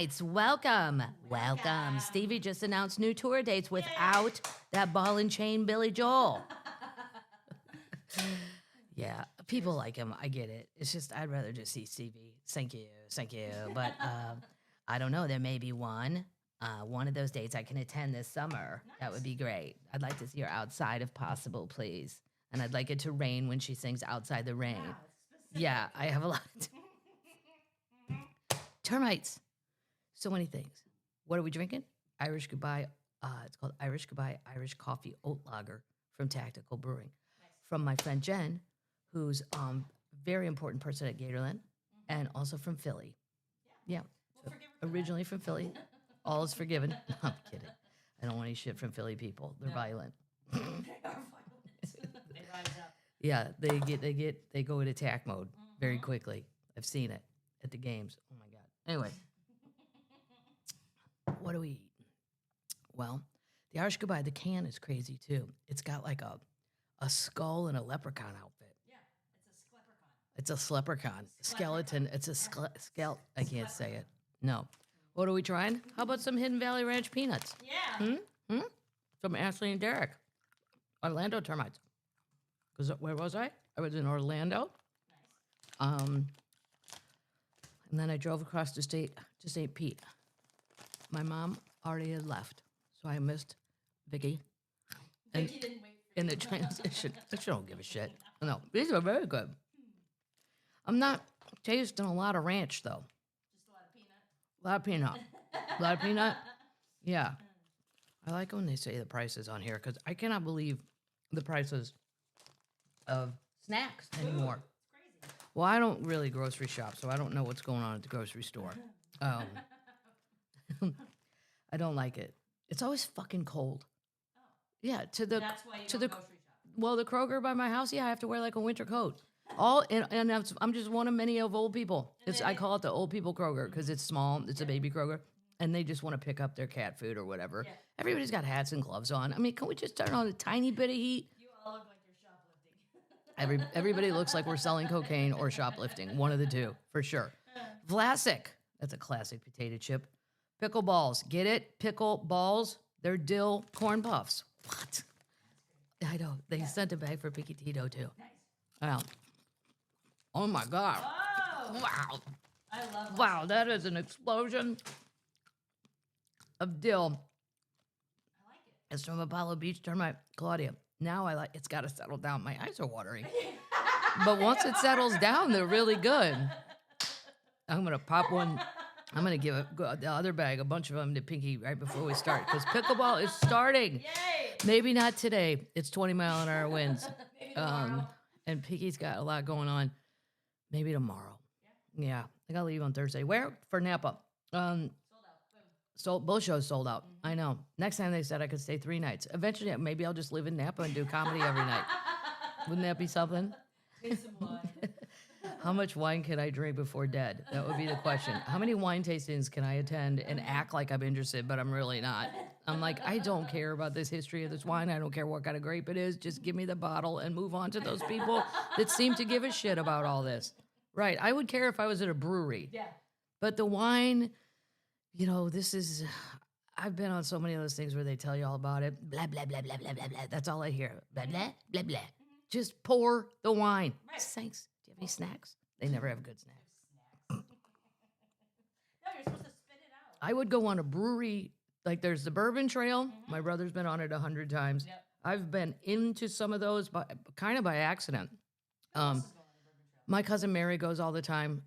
Termites, welcome. Welcome. Stevie just announced new tour dates without that ball and chain Billy Joel. Yeah, people like him. I get it. It's just I'd rather just see Stevie. Thank you. But I don't know. There may be one of those dates I can attend this summer. Nice. That would be great. I'd like to see her outside if possible, please. And I'd like it to rain when she sings Outside the Rain. Wow, yeah, I have a lot. Termites. So many things. What are we drinking? Irish Goodbye. It's called Irish Goodbye Irish Coffee Oat Lager from Tactical Brewing. Nice. From my friend Jen, who's a very important person at Gatorland, and also from Philly. Yeah. So originally from Philly. All is forgiven. No, I'm kidding. I don't want any shit from Philly people. They're violent. They are violent. They rise up. Yeah, they go in attack mode very quickly. I've seen it at the games. Oh my God. Anyway. What do we eat? Well, the Irish Goodbye, the can is crazy too. It's got like a skull and a leprechaun outfit. Yeah, it's a sleprechaun. Skeleton. It's a I can't say it. No. What are we trying? How about some Hidden Valley Ranch peanuts? Yeah. From Ashley and Derek. Orlando termites. Because where was I? I was in Orlando. Nice. And then I drove across the state to St. Pete. My mom already had left, so I missed Vicky. Vicky didn't wait for in the transition. She don't give a shit. No, these are very good. I'm not tasting a lot of ranch, though. Just a lot of peanut. A lot of peanut? Yeah. I like when they say the prices on here, because I cannot believe the prices of snacks anymore. It's crazy. Well, I don't really grocery shop, so I don't know what's going on at the grocery store. I don't like it. It's always fucking cold. Oh. Yeah, that's why you don't grocery shop. Well, the Kroger by my house, I have to wear like a winter coat. And I'm just one of many of old people. I call it the old people Kroger because it's small. It's a baby Kroger, and they just want to pick up their cat food or whatever. Yeah. Everybody's got hats and gloves on. I mean, can we just turn on a tiny bit of heat? You all look like you're shoplifting. Everybody looks like we're selling cocaine or shoplifting. One of the two, for sure. Vlasik. That's a classic potato chip. Pickle balls. Get it? Pickle balls. They're dill corn puffs. What? I know. They sent a bag for Picky Tito, too. Nice. Wow. Oh, my God. Whoa. Wow. I love wow, that is an explosion of dill. I like it. It's from Apollo Beach Termite. Claudia. Now it's got to settle down. My eyes are watering. But once it settles down, they're really good. I'm going to pop one. I'm going to give the other bag, a bunch of them to Pinky right before we start, because pickleball is starting. Yay! Maybe not today. It's 20-mile-an-hour winds. Maybe tomorrow. And Pinky's got a lot going on. Maybe tomorrow. Yeah. I got to leave on Thursday. Where? For Napa. Sold out. Both shows sold out. Mm-hmm. I know. Next time they said I could stay 3 nights. Eventually, maybe I'll just live in Napa and do comedy every night. Wouldn't that be something? Taste some wine. How much wine can I drink before dead? That would be the question. How many wine tastings can I attend and act like I'm interested, but I'm really not? I'm like, I don't care about this history of this wine. I don't care what kind of grape it is. Just give me the bottle and move on to those people that seem to give a shit about all this. Right. I would care if I was at a brewery. Yeah. But the wine, I've been on so many of those things where they tell you all about it. Blah, blah, blah, blah, blah, blah, blah. That's all I hear. Blah, blah, blah, blah. Just pour the wine. Right. Thanks. Do you have any snacks? They never have good snacks. No, you're supposed to spit it out. I would go on a brewery, like there's the Bourbon Trail. Mm-hmm. My brother's been on it 100 times. Yep. I've been into some of those, kind of by accident. My cousin Mary goes all the time.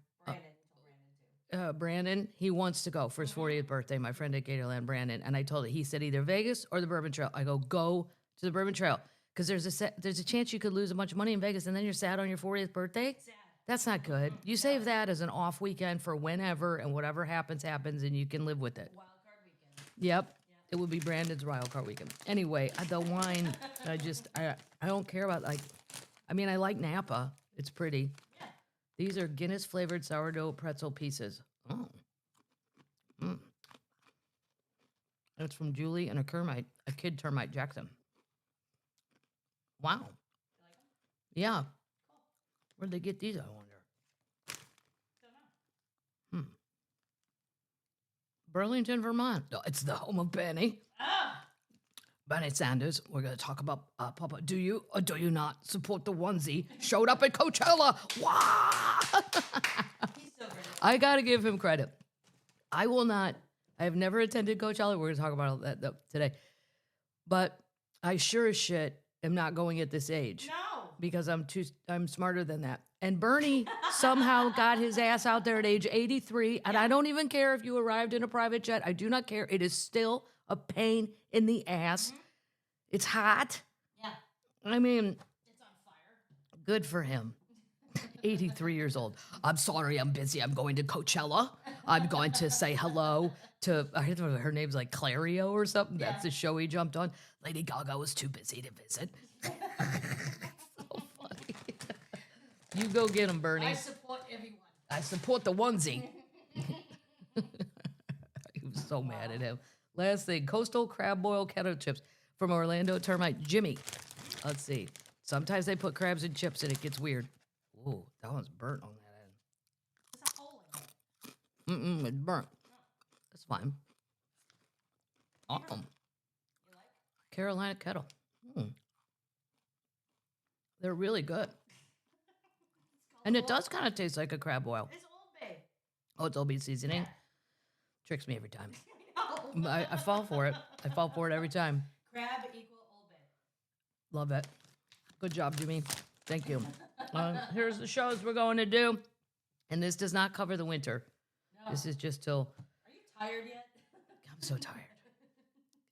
Brandon, he wants to go for his 40th birthday. My friend at Gatorland, Brandon, and I told him, he said either Vegas or the Bourbon Trail. I go to the Bourbon Trail. Because there's a chance you could lose a bunch of money in Vegas and then you're sad on your 40th birthday. Sad. That's not good. You save that as an off weekend for whenever, and whatever happens, and you can live with it. Wild card weekend. Yep. It would be Brandon's wild card weekend. Anyway, the wine, I don't care about, I like Napa. It's pretty. Yeah. These are Guinness flavored sourdough pretzel pieces. Oh. It's from Julie and a kid termite Jackson. Wow. You like them? Yeah. Cool. Where'd they get these, I wonder? Don't know. Burlington, Vermont. No, it's the home of Benny. Bernie Sanders. We're going to talk about Papa. Do you or do you not support the onesie? Showed up at Coachella. Wow! He's so great. I got to give him credit. I will not. I have never attended Coachella. We're going to talk about all that today. But I sure as shit am not going at this age. No. Because I'm smarter than that. And Bernie somehow got his ass out there at age 83. And I don't even care if you arrived in a private jet. I do not care. It is still a pain in the ass. It's hot. Yeah. I mean, It's on fire. good for him. 83 years old. I'm sorry, I'm busy. I'm going to Coachella. I'm going to say hello to, I don't know, her name's like Clario or something. That's the show he jumped on. Lady Gaga was too busy to visit. So funny. You go get him, Bernie. I support everyone. I support the onesie. He was so mad at him. Last thing, Coastal Crab Boil Kettle Chips from Orlando Termite Jimmy. Let's see. Sometimes they put crabs and chips and it gets weird. Ooh, that one's burnt on that end. There's a hole in it. It's burnt. That's fine. You like? Carolina Kettle. They're really good. And it does kind of taste like a crab boil. It's Old Bay. Oh, it's Old Bay seasoning? Yeah. Tricks me every time. No. I fall for it. I fall for it every time. Crab equal Old Bay. Love it. Good job, Jimmy. Thank you. Here's the shows we're going to do. And this does not cover the winter. No. This is just till... Are you tired yet? I'm so tired.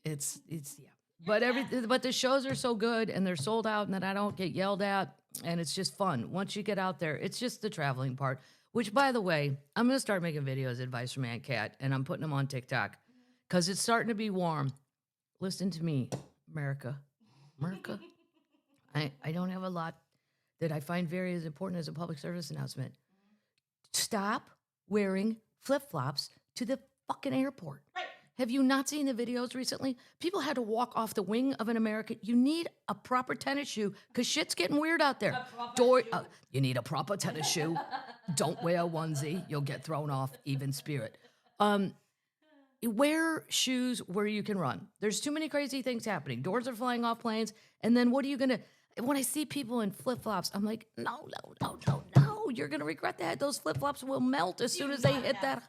It's yeah. But the shows are so good and they're sold out and that I don't get yelled at and it's just fun. Once you get out there, it's just the traveling part, which by the way, I'm going to start making videos, advice from Aunt Cat, and I'm putting them on TikTok because it's starting to be warm. Listen to me, America. I don't have a lot that I find very as important as a public service announcement. Stop wearing flip-flops to the fucking airport. Right. Have you not seen the videos recently? People had to walk off the wing of an American. You need a proper tennis shoe because shit's getting weird out there. You need a proper tennis shoe. Don't wear a onesie. You'll get thrown off, even spirit. Wear shoes where you can run. There's too many crazy things happening. Doors are flying off planes. And then what are you going to... When I see people in flip-flops, I'm like, no. You're going to regret that. Those flip-flops will melt as soon as they hit that...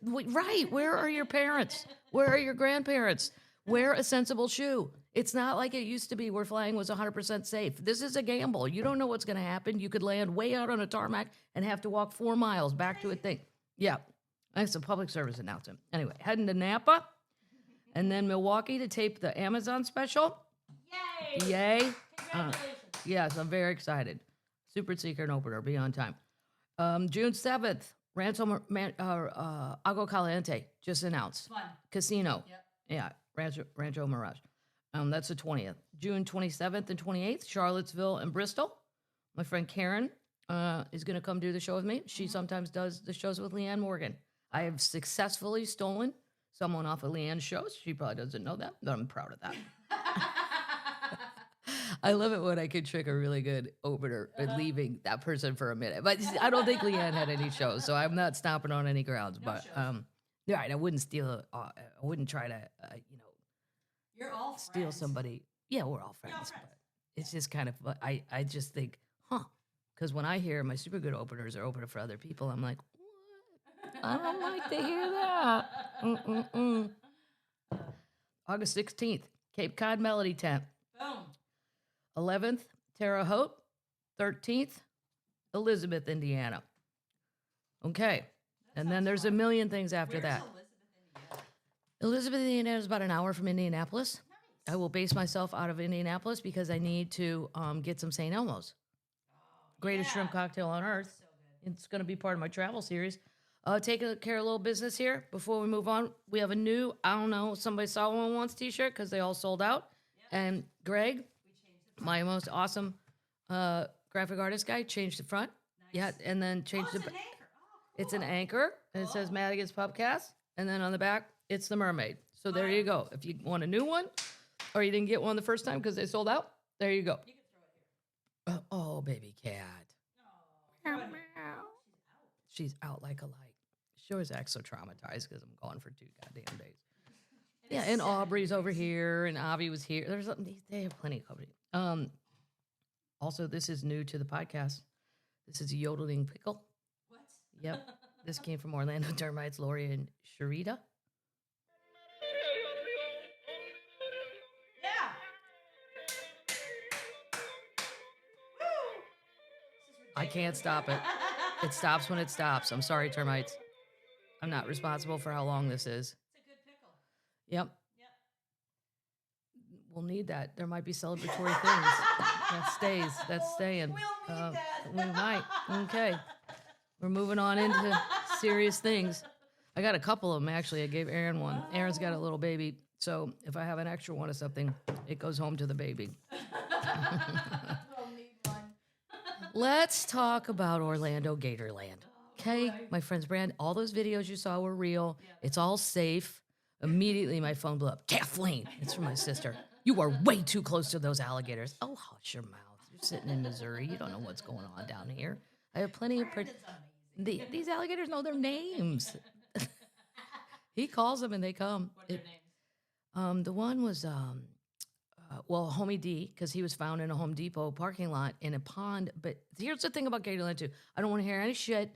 Right. Where are your parents? Where are your grandparents? Wear a sensible shoe. It's not like it used to be where flying was 100% safe. This is a gamble. You don't know what's going to happen. You could land way out on a tarmac and have to walk 4 miles back to a thing. Yeah. That's a public service announcement. Anyway, heading to Napa and then Milwaukee to tape the Amazon special. Yay. Congratulations. Yes, I'm very excited. Super Secret and Opener. Be on time. June 7th. Agua Caliente just announced. Fun. Casino. Yep. Yeah, Rancho Mirage. That's the 20th. June 27th and 28th, Charlottesville and Bristol. My friend Karen is going to come do the show with me. She sometimes does the shows with Leanne Morgan. I have successfully stolen someone off of Leanne's shows. She probably doesn't know that, but I'm proud of that. I love it when I can trick a really good opener and leaving that person for a minute. But I don't think Leanne had any shows, so I'm not stomping on any grounds. No but shows. yeah, I wouldn't steal. I wouldn't try to, You're all steal friends. somebody. Yeah, we're all friends. friends. But it's just kind of. I just think, because when I hear my super good openers are opening for other people, I'm like, what? I don't like to hear that. August 16th, Cape Cod Melody Tent. Boom. 11th, Terre Haute. 13th, Elizabeth, Indiana. Okay. And then there's a million things after Where's that. Elizabeth, Indiana? Elizabeth, Indiana is about an hour from Indianapolis. Nice. I will base myself out of Indianapolis because I need to get some St. Elmo's. Greatest shrimp cocktail on earth. So good. It's going to be part of my travel series. Taking care of a little business here before we move on. We have a new, I don't know, somebody saw one once t-shirt because they all sold out. Yep. And Greg, We changed it. my most awesome graphic artist guy, changed the front. Nice. Yeah, and then changed It's the... an anchor. Oh, cool. It's an anchor, and it says Madigan's Pubcast, and then on the back, it's the mermaid. So there you go. If you want a new one, or you didn't get one the first time because they sold out, there you go. You can throw it here. Oh, baby cat. Oh, throw it here. She's out. She's out like a light. She always acts so traumatized because I'm gone for 2 goddamn days. Yeah, and Aubrey's over here, and Avi was here. They have plenty of company. Also, this is new to the podcast. This is a yodeling pickle. What? Yep. This came from Orlando Termites, Lori and Sharita. Yeah. I can't stop it. It stops when it stops. I'm sorry, termites. I'm not responsible for how long this is. It's a good pickle. Yep. Yep. We'll need that. There might be celebratory things. That stays. That's staying. We'll need that. We might. Okay. We're moving on into serious things. I got a couple of them, actually. I gave Aaron one. Aaron's got a little baby. So if I have an extra one of something, it goes home to the baby. We'll need one. Let's talk about Orlando Gatorland. Okay, my friend's brand. All those videos you saw were real. It's all safe. Immediately, my phone blew up. Kathleen, it's from my sister. You are way too close to those alligators. Oh, hush your mouth. You're sitting in Missouri. You don't know what's going on down here. I have plenty of. These alligators know their names. He calls them and they come. What are their names? The one was Homie D, because he was found in a Home Depot parking lot in a pond. But here's the thing about Gatorland too. I don't want to hear any shit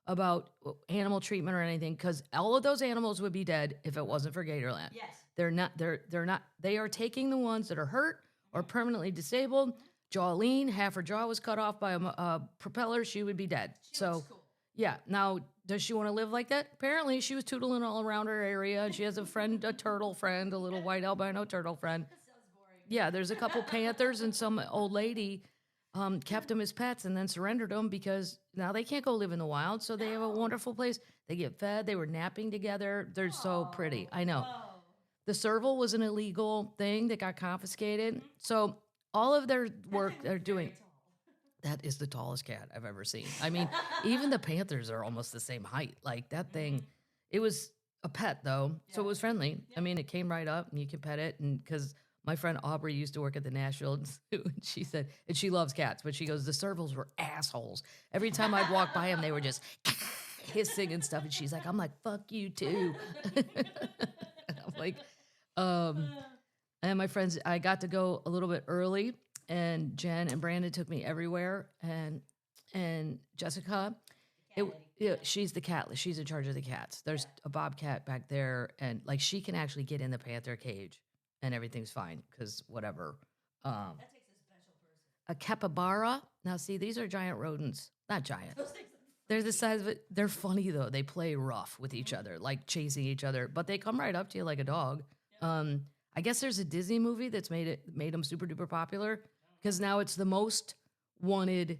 about animal treatment or anything, because all of those animals would be dead if it wasn't for Gatorland. Yes. They're not. They are taking the ones that are hurt or permanently disabled. Jolene, half her jaw was cut off by a propeller. She would be dead. She looks cool. Yeah. Now, does she want to live like that? Apparently, she was tootling all around her area, and she has a friend, a turtle friend, a little white albino turtle friend. That sounds boring. Yeah, there's a couple panthers, and some old lady kept them as pets and then surrendered them because now they can't go live in the wild. So they have a wonderful place. They get fed. They were napping together. They're so pretty. I know. Oh. The serval was an illegal thing that got confiscated. So all of their work they're doing. That is the tallest cat I've ever seen. I mean, even the panthers are almost the same height. Like that thing, it was a pet though, so it was friendly. I mean, it came right up and you can pet it. And because my friend Aubrey used to work at the Nashville Zoo, and she said, and she loves cats, but she goes, the servals were assholes. Every time I'd walk by them, they were just hissing and stuff. And she's like, I'm like, fuck you too. I'm like, and my friends, I got to go a little bit early, and Jen and Brandon took me everywhere, and Jessica, she's the cat. She's in charge of the cats. There's a bobcat back there, and like she can actually get in the panther cage, and everything's fine because whatever. That takes a special person. A capybara. Now, see, these are giant rodents. Not giant. Those things are They're the size of it. They're funny though. They play rough with each other, like chasing each other, but they come right up to you like a dog. I guess there's a Disney movie that's made them super duper popular because now it's the most wanted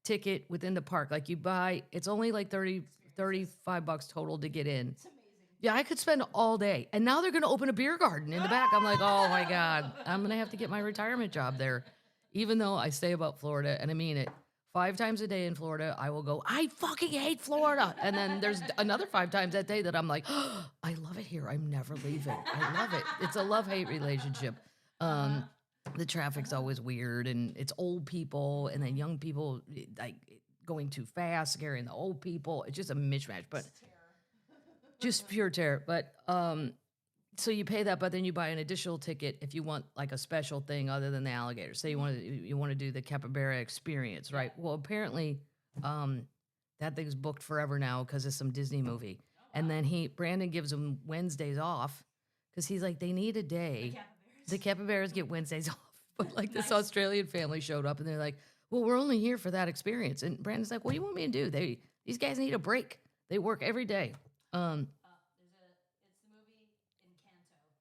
ticket within the park. Like you buy, it's only like $35 total to get in. It's amazing. Yeah, I could spend all day. And now they're going to open a beer garden in the back. I'm like, oh my God, I'm going to have to get my retirement job there. Even though I say about Florida, and I mean it, 5 times a day in Florida, I will go, I fucking hate Florida. And then there's another 5 times that day that I'm like, oh, I love it here. I'm never leaving. I love it. It's a love-hate relationship. The traffic's always weird, and it's old people, and then young people like going too fast, scaring the old people. It's just a mishmash, but just pure terror. But so you pay that, but then you buy an additional ticket if you want like a special thing other than the alligator. Say you want to do the Caprybrera experience, right? Well, apparently that thing's booked forever now because of some Disney movie. And then Brandon gives them Wednesdays off because he's like, they need a day. The capybaras get Wednesdays off. But like this Australian family showed up and they're like, well, we're only here for that experience. And Brandon's like, what do you want me to do? These guys need a break. They work every day. It's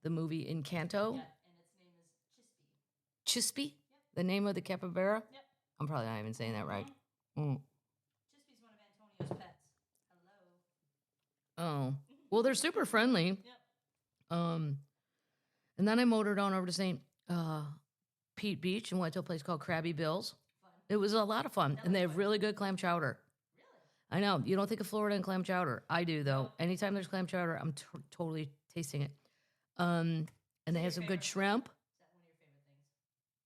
the movie Encanto. The movie Encanto. Yeah, and its name is Chispy. Chispy? Yep. The name of the capybara? Yep. I'm probably not even saying that right. Chispy's one of Antonio's pets. Hello. Oh. Well, they're super friendly. Yep. And then I motored on over to St. Pete Beach and went to a place called Krabby Bill's. Fun. It was a lot of fun. And they have really good clam chowder. Really? I know. You don't think of Florida and clam chowder. I do, though. Anytime there's clam chowder, I'm totally tasting it. And they have some good shrimp. Is that one of your favorite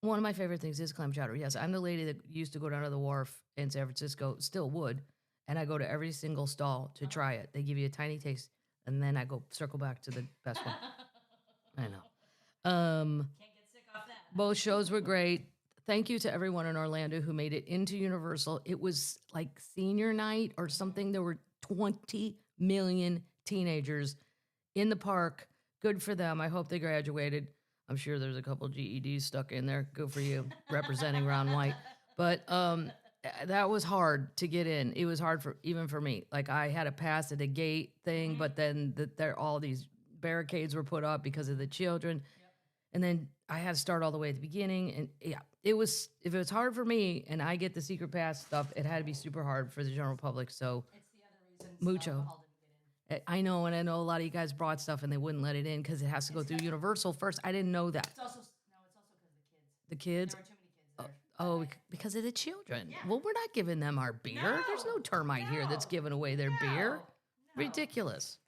things? One of my favorite things is clam chowder. Yes, I'm the lady that used to go down to the wharf in San Francisco, still would, and I go to every single stall to try it. They give you a tiny taste, and then I go circle back to the best one. I know. Can't get sick off that. Both shows were great. Thank you to everyone in Orlando who made it into Universal. It was like senior night or something. There were 20 million teenagers in the park. Good for them. I hope they graduated. I'm sure there's a couple GEDs stuck in there. Good for you, representing Round White. But that was hard to get in. It was hard even for me. Like I had to pass at a gate thing, but then there all these barricades were put up because of the children. And then I had to start all the way at the beginning. And yeah, if it was hard for me and I get the secret pass stuff, it had to be super hard for the general public. So It's the other reason Mucho. alcohol didn't get in. I know, and I know a lot of you guys brought stuff and they wouldn't let it in because it has to go through Universal first. I didn't know that. It's also because of the kids. The kids? There were too many kids there. Oh, because of the children. Well, we're not giving them our beer. There's no termite here that's giving away their beer. Ridiculous.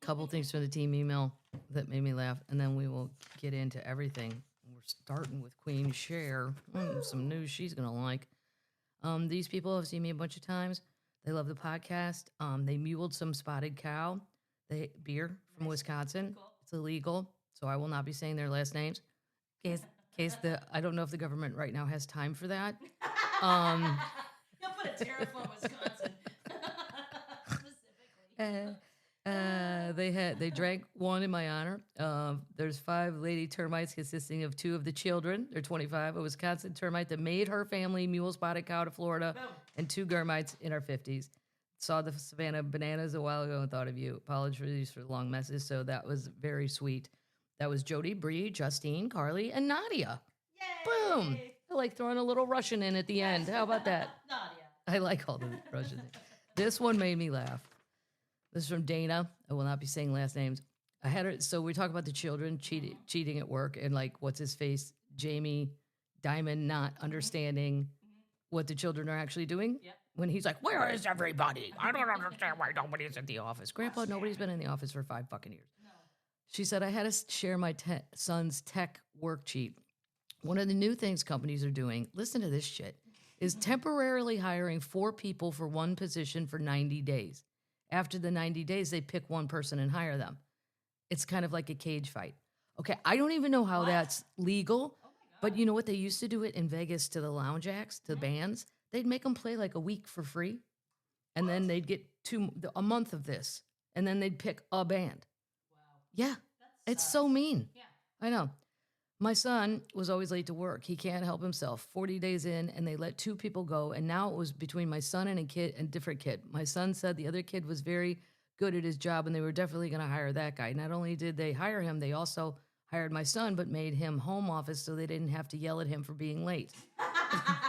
Couple things from the team email that made me laugh, and then we will get into everything. We're starting with Queen Cher. Some news she's gonna like. These people have seen me a bunch of times. They love the podcast. They muled some spotted cow, beer from Wisconsin. Cool. It's illegal, so I will not be saying their last names. In case I don't know if the government right now has time for that. You'll put a tariff on Wisconsin. Specifically. They drank one in my honor. There's 5 lady termites consisting of 2 of the children. They're 25. A Wisconsin termite that made her family mule spotted cow to Florida, Boom. and 2 Germites in our 50s. Saw the Savannah bananas a while ago and thought of you. Apologies for the long message. So that was very sweet. That was Jody, Bree, Justine, Carly, and Nadia. Yay! Boom! I like throwing a little Russian in at the end. How about that? Nadia. I like all the Russian. This one made me laugh. This is from Dana. I will not be saying last names. I had her. So we talk about the children cheating at work, and like, what's his face? Jamie Dimon not understanding what the children are actually doing. Yep. When he's like, "Where is everybody? I don't understand why nobody's at the office." Grandpa, nobody's been in the office for 5 fucking years. No. She said, I had to share my son's tech work cheat. One of the new things companies are doing, listen to this shit, is temporarily hiring 4 people for one position for 90 days. After the 90 days, they pick one person and hire them. It's kind of like a cage fight. Okay, I don't even know how that's legal, but you know what? They used to do it in Vegas to the lounge acts, to bands. They'd make them play like a week for free, and then they'd get a month of this, and then they'd pick a band. Wow. Yeah, it's so mean. Yeah. I know. My son was always late to work. He can't help himself. 40 days in, and they let 2 people go, and now it was between my son and a different kid. My son said the other kid was very good at his job, and they were definitely going to hire that guy. Not only did they hire him, they also hired my son, but made him home office so they didn't have to yell at him for being late.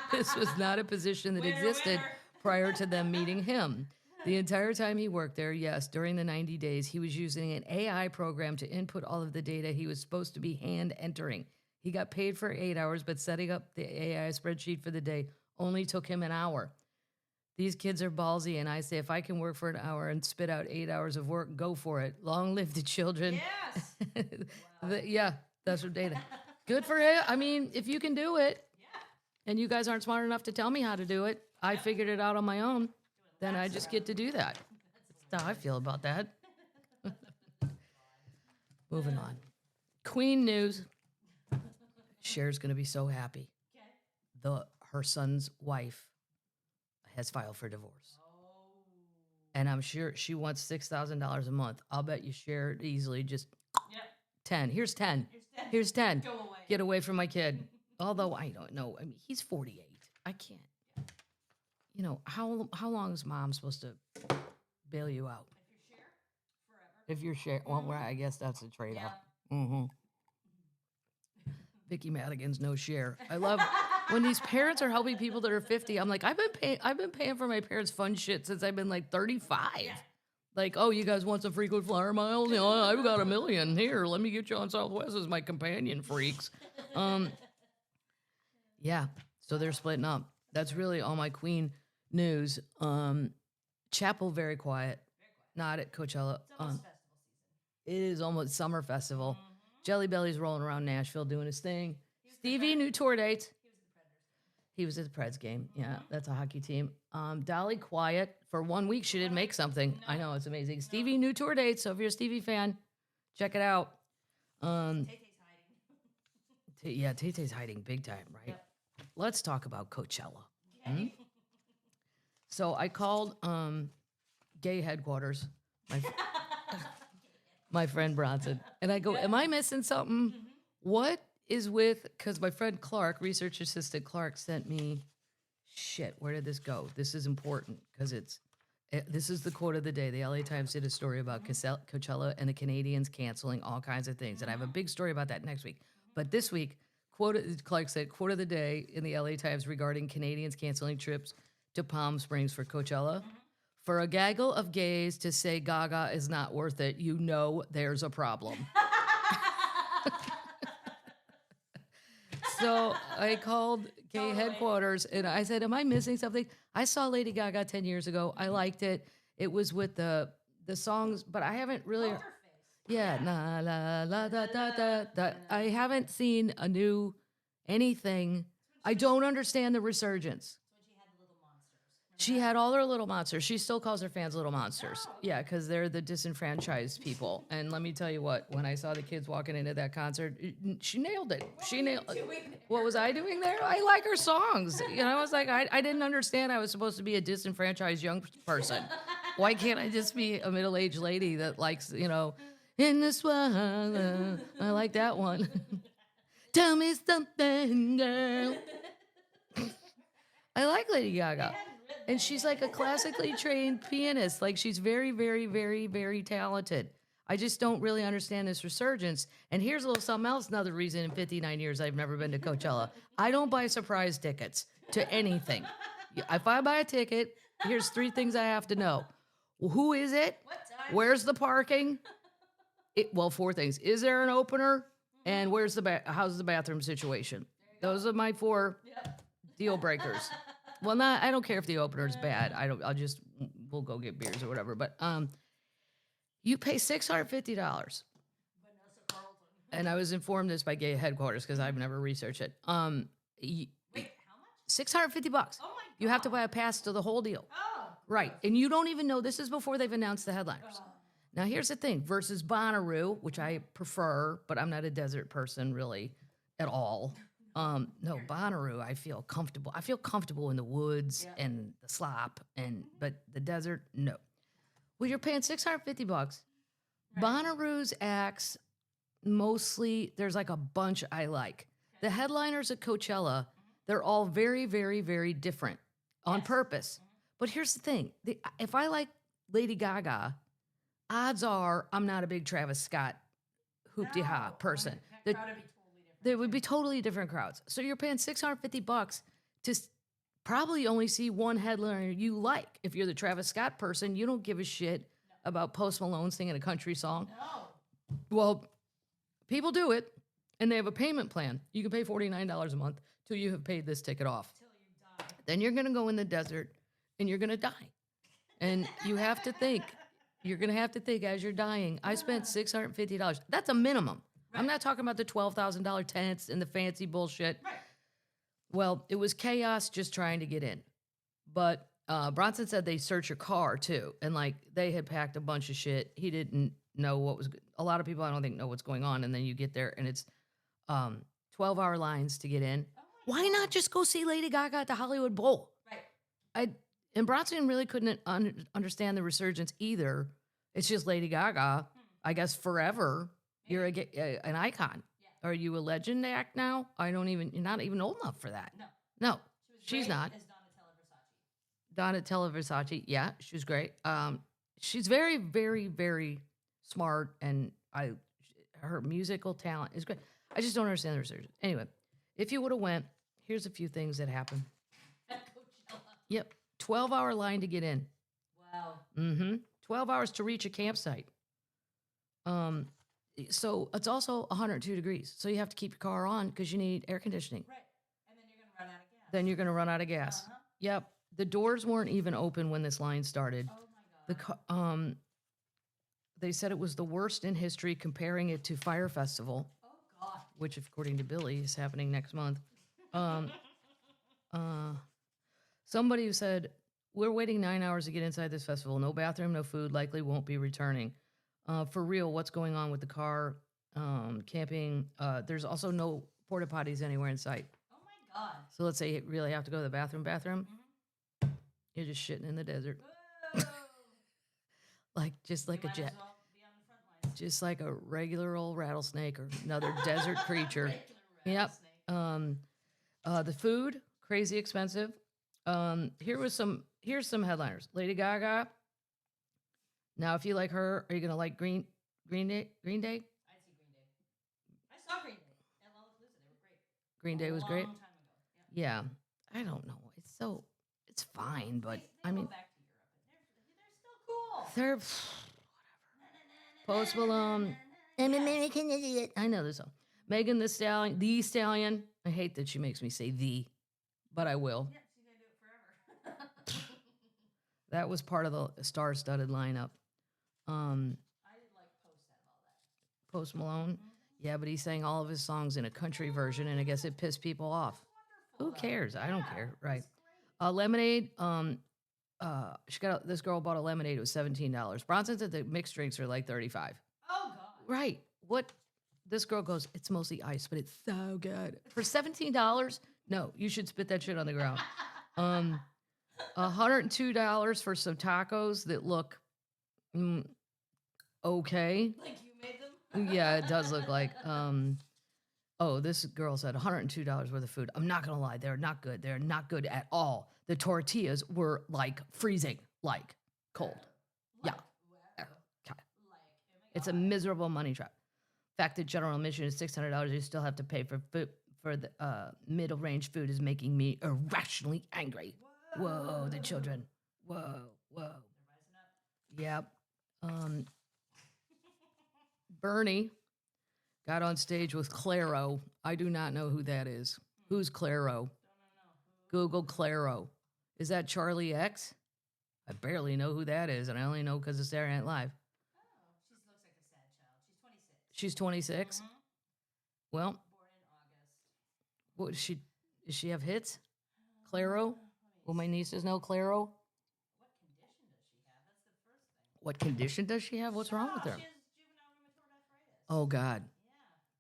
This was not a position that existed prior to them meeting him. The entire time he worked there, yes, during the 90 days, he was using an AI program to input all of the data he was supposed to be hand entering. He got paid for 8 hours, but setting up the AI spreadsheet for the day only took him an hour. These kids are ballsy, and I say if I can work for an hour and spit out 8 hours of work, go for it. Long live the children. Yes. Yeah, that's from data. Good for him. I mean, if you can do it, and you guys aren't smart enough to tell me how to do it, I figured it out on my own, then I just get to do that. That's how I feel about that. Moving on. Queen news. Cher's going to be so happy. Her son's wife has filed for divorce. And I'm sure she wants $6,000 a month. I'll bet you Cher easily just 10. Here's 10. Here's 10. Go away. Get away from my kid. Although I don't know. I mean, he's 48. I can't. You know, how long is mom supposed to bail you out? If you're Cher, forever. If you're Cher, well, I guess that's a trade-off. Mm-hmm. Vicky Madigan's no Cher. I love when these parents are helping people that are 50. I'm like, I've been paying for my parents' fun shit since I've been like 35. Yeah. Like, oh, you guys want some frequent flyer miles? You know, I've got 1 million here. Let me get you on Southwest as my companion, freaks. Yeah, so they're splitting up. That's really all my Queen news. Chapel, very quiet. Not at Coachella. It's almost festival season. It is almost summer festival. Jelly Belly's rolling around Nashville doing his thing. Stevie, new tour dates. He was at the Preds game. Yeah, that's a hockey team. Dolly Quiet, for 1 week, she didn't make something. I know, it's amazing. Stevie, new tour dates. So if you're a Stevie fan, check it out. Tay-Tay's hiding. Yeah, Tay-Tay's hiding big time, right? Yep. Let's talk about Coachella. Okay. So I called gay headquarters, my friend Bronson, and I go, am I missing something? What is with, because my friend Clark, research assistant Clark, sent me, shit, where did this go? This is important because this is the quote of the day. The LA Times did a story about Coachella and the Canadians canceling all kinds of things. And I have a big story about that next week. But this week, Clark said, quote of the day in the LA Times regarding Canadians canceling trips to Palm Springs for Coachella. For a gaggle of gays to say Gaga is not worth it, you know there's a problem. So I called gay headquarters and I said, am I missing something? I saw Lady Gaga 10 years ago. I liked it. It was with the songs, but I haven't really. Yeah, la la la da da da da. I haven't seen a new anything. I don't understand the resurgence. When she had the little monsters. She had all her little monsters. She still calls her fans little monsters. Yeah, because they're the disenfranchised people. And let me tell you what, when I saw the kids walking into that concert, she nailed it. What was I doing there? I like her songs. You know, I was like, I didn't understand I was supposed to be a disenfranchised young person. Why can't I just be a middle-aged lady that likes, you know, in this world, I like that one. Tell me something, girl. I like Lady Gaga. And she's like a classically trained pianist. Like she's very, very, very, very talented. I just don't really understand this resurgence. And here's a little something else. Another reason in 59 years I've never been to Coachella. I don't buy surprise tickets to anything. If I buy a ticket, here's 3 things I have to know. Who is it? What time? Where's the parking? 4 things. Is there an opener? And where's how's the bathroom situation? Those are my 4 deal breakers. Well, I don't care if the opener's bad. We'll go get beers or whatever. But you pay $650. And I was informed this by gay headquarters because I've never researched it. Wait, how much? $650. Oh my God. You have to buy a pass to the whole deal. Oh. Right. And you don't even know. This is before they've announced the headliners. Now, here's the thing. Versus Bonnaroo, which I prefer, but I'm not a desert person really at all. No, Bonnaroo, I feel comfortable. I feel comfortable in the woods and the slop, but the desert, no. Well, you're paying $650. Right. Bonnaroo's acts, mostly, there's like a bunch I like. Okay. The headliners at Coachella, they're all very, very, very different on purpose. But here's the thing. If I like Lady Gaga, odds are I'm not a big Travis Scott hoop-de-ha person. There would be totally different crowds. So you're paying $650 to probably only see one headliner you like. If you're the Travis Scott person, you don't give a shit about Post Malone singing a country song. No. Well, people do it, and they have a payment plan. You can pay $49 a month till you have paid this ticket off. Till you die. Then you're going to go in the desert, and you're going to die. And you have to think. You're going to have to think as you're dying. I spent $650. That's a minimum. Right. I'm not talking about the $12,000 tents and the fancy bullshit. Right. Well, it was chaos just trying to get in. But Bronson said they search your car, too. And, like, they had packed a bunch of shit. He didn't know what was... A lot of people, I don't think, know what's going on. And then you get there, and it's 12-hour lines to get in. Oh, why not just go see Lady Gaga at the Hollywood Bowl? Right. And Bronson really couldn't understand the resurgence either. It's just Lady Gaga. I guess forever, you're an icon. Yeah. Are you a legend act now? You're not even old enough for that. No, she's not. As Donatella Versace, yeah, she was great. She's very, very, very smart, and her musical talent is great. I just don't understand the resurgence. Anyway, if you would have went, here's a few things that happened. At Coachella. Yep. 12-hour line to get in. Wow. 12 hours to reach a campsite. So it's also 102 degrees. So you have to keep your car on because you need air conditioning. Right. And then you're going to run out of gas. Uh-huh. Yep. The doors weren't even open when this line started. Oh, my God. They said it was the worst in history, comparing it to Fire Festival. Oh, God. Which, according to Billy, is happening next month. Somebody who said, we're waiting 9 hours to get inside this festival. No bathroom, no food, likely won't be returning. For real, what's going on with the car? Camping. There's also no porta potties anywhere in sight. Oh my God. So let's say you really have to go to the bathroom. Mm-hmm. You're just shitting in the desert. Whoa. just like You a might jet. as well be on the front lines. Just like a regular old rattlesnake or another desert creature. Regular Yep. rattlesnake. The food, crazy expensive. Here's some headliners. Lady Gaga. Now, if you like her, are you gonna like Green Day? I'd see Green Day. I saw Green Day at Lollapalooza. They were great. Green Day was great. A long time ago. Yeah. Yeah, I don't know. It's fine, but They I mean, go back to Europe, and they're still cool. they're Post Malone. I'm American idiot. I know this song. Megan the Stallion. I hate that she makes me say the, but I will. Yeah, she's gonna do it forever. That was part of the star-studded lineup. I did like Post out of all that. Post Malone. Yeah, but he sang all of his songs in a country version, and I guess it pissed people off. Who cares? I don't care. Right. Lemonade. This girl bought a lemonade. It was $17. Bronson said the mixed drinks are like $35. Oh God. Right. What? This girl goes, it's mostly ice, but it's so good. For $17? No, you should spit that shit on the ground. $102 for some tacos that look okay. Like you made them? Yeah, it does look like. This girl said $102 worth of food. I'm not going to lie. They're not good. They're not good at all. The tortillas were like freezing, like cold. Yeah. Okay. It's a miserable money trap. Fact that general admission is $600, you still have to pay for food. For the middle range food is making me irrationally angry. Whoa, the children. Whoa. Yep. Bernie got on stage with Claro. I do not know who that is. Who's Claro? Google Claro. Is that Charlie X? I barely know who that is, and I only know because it's Saturday Night Live. Oh, she looks like a sad child. She's 26. She's 26? Mm-hmm. Well, born in August. what does she have hits? Claro? Well, my nieces know Claro. What condition does she have? That's the first thing. What condition does she have? What's wrong with her? She has juvenile rheumatoid arthritis. Oh, God.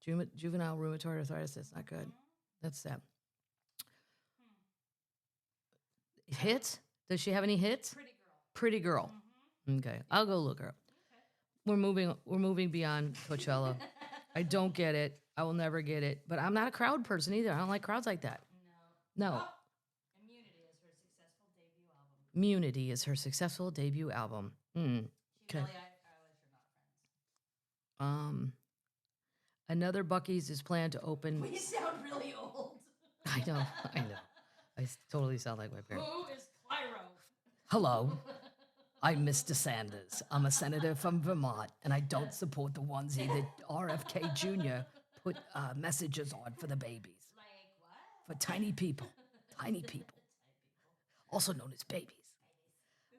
Yeah. Juvenile rheumatoid arthritis. That's not good. That's sad. Hits? Does she have any hits? Pretty girl. Pretty girl. Okay. I'll go look her up. Okay. We're moving beyond Coachella. I don't get it. I will never get it. But I'm not a crowd person either. I don't like crowds like that. No. Oh, Immunity is her successful debut album. Immunity is her successful debut album. She and Okay. Billie Eilish are not friends. Another Buc-ee's is planned to open. We sound really old. I know. I totally sound like my parents. Who is Clyro? Hello. I'm Mr. Sanders. I'm a senator from Vermont, and I don't support the onesie that RFK Jr. put messages on for the babies. Like what? For tiny people. Tiny people. Also known as babies.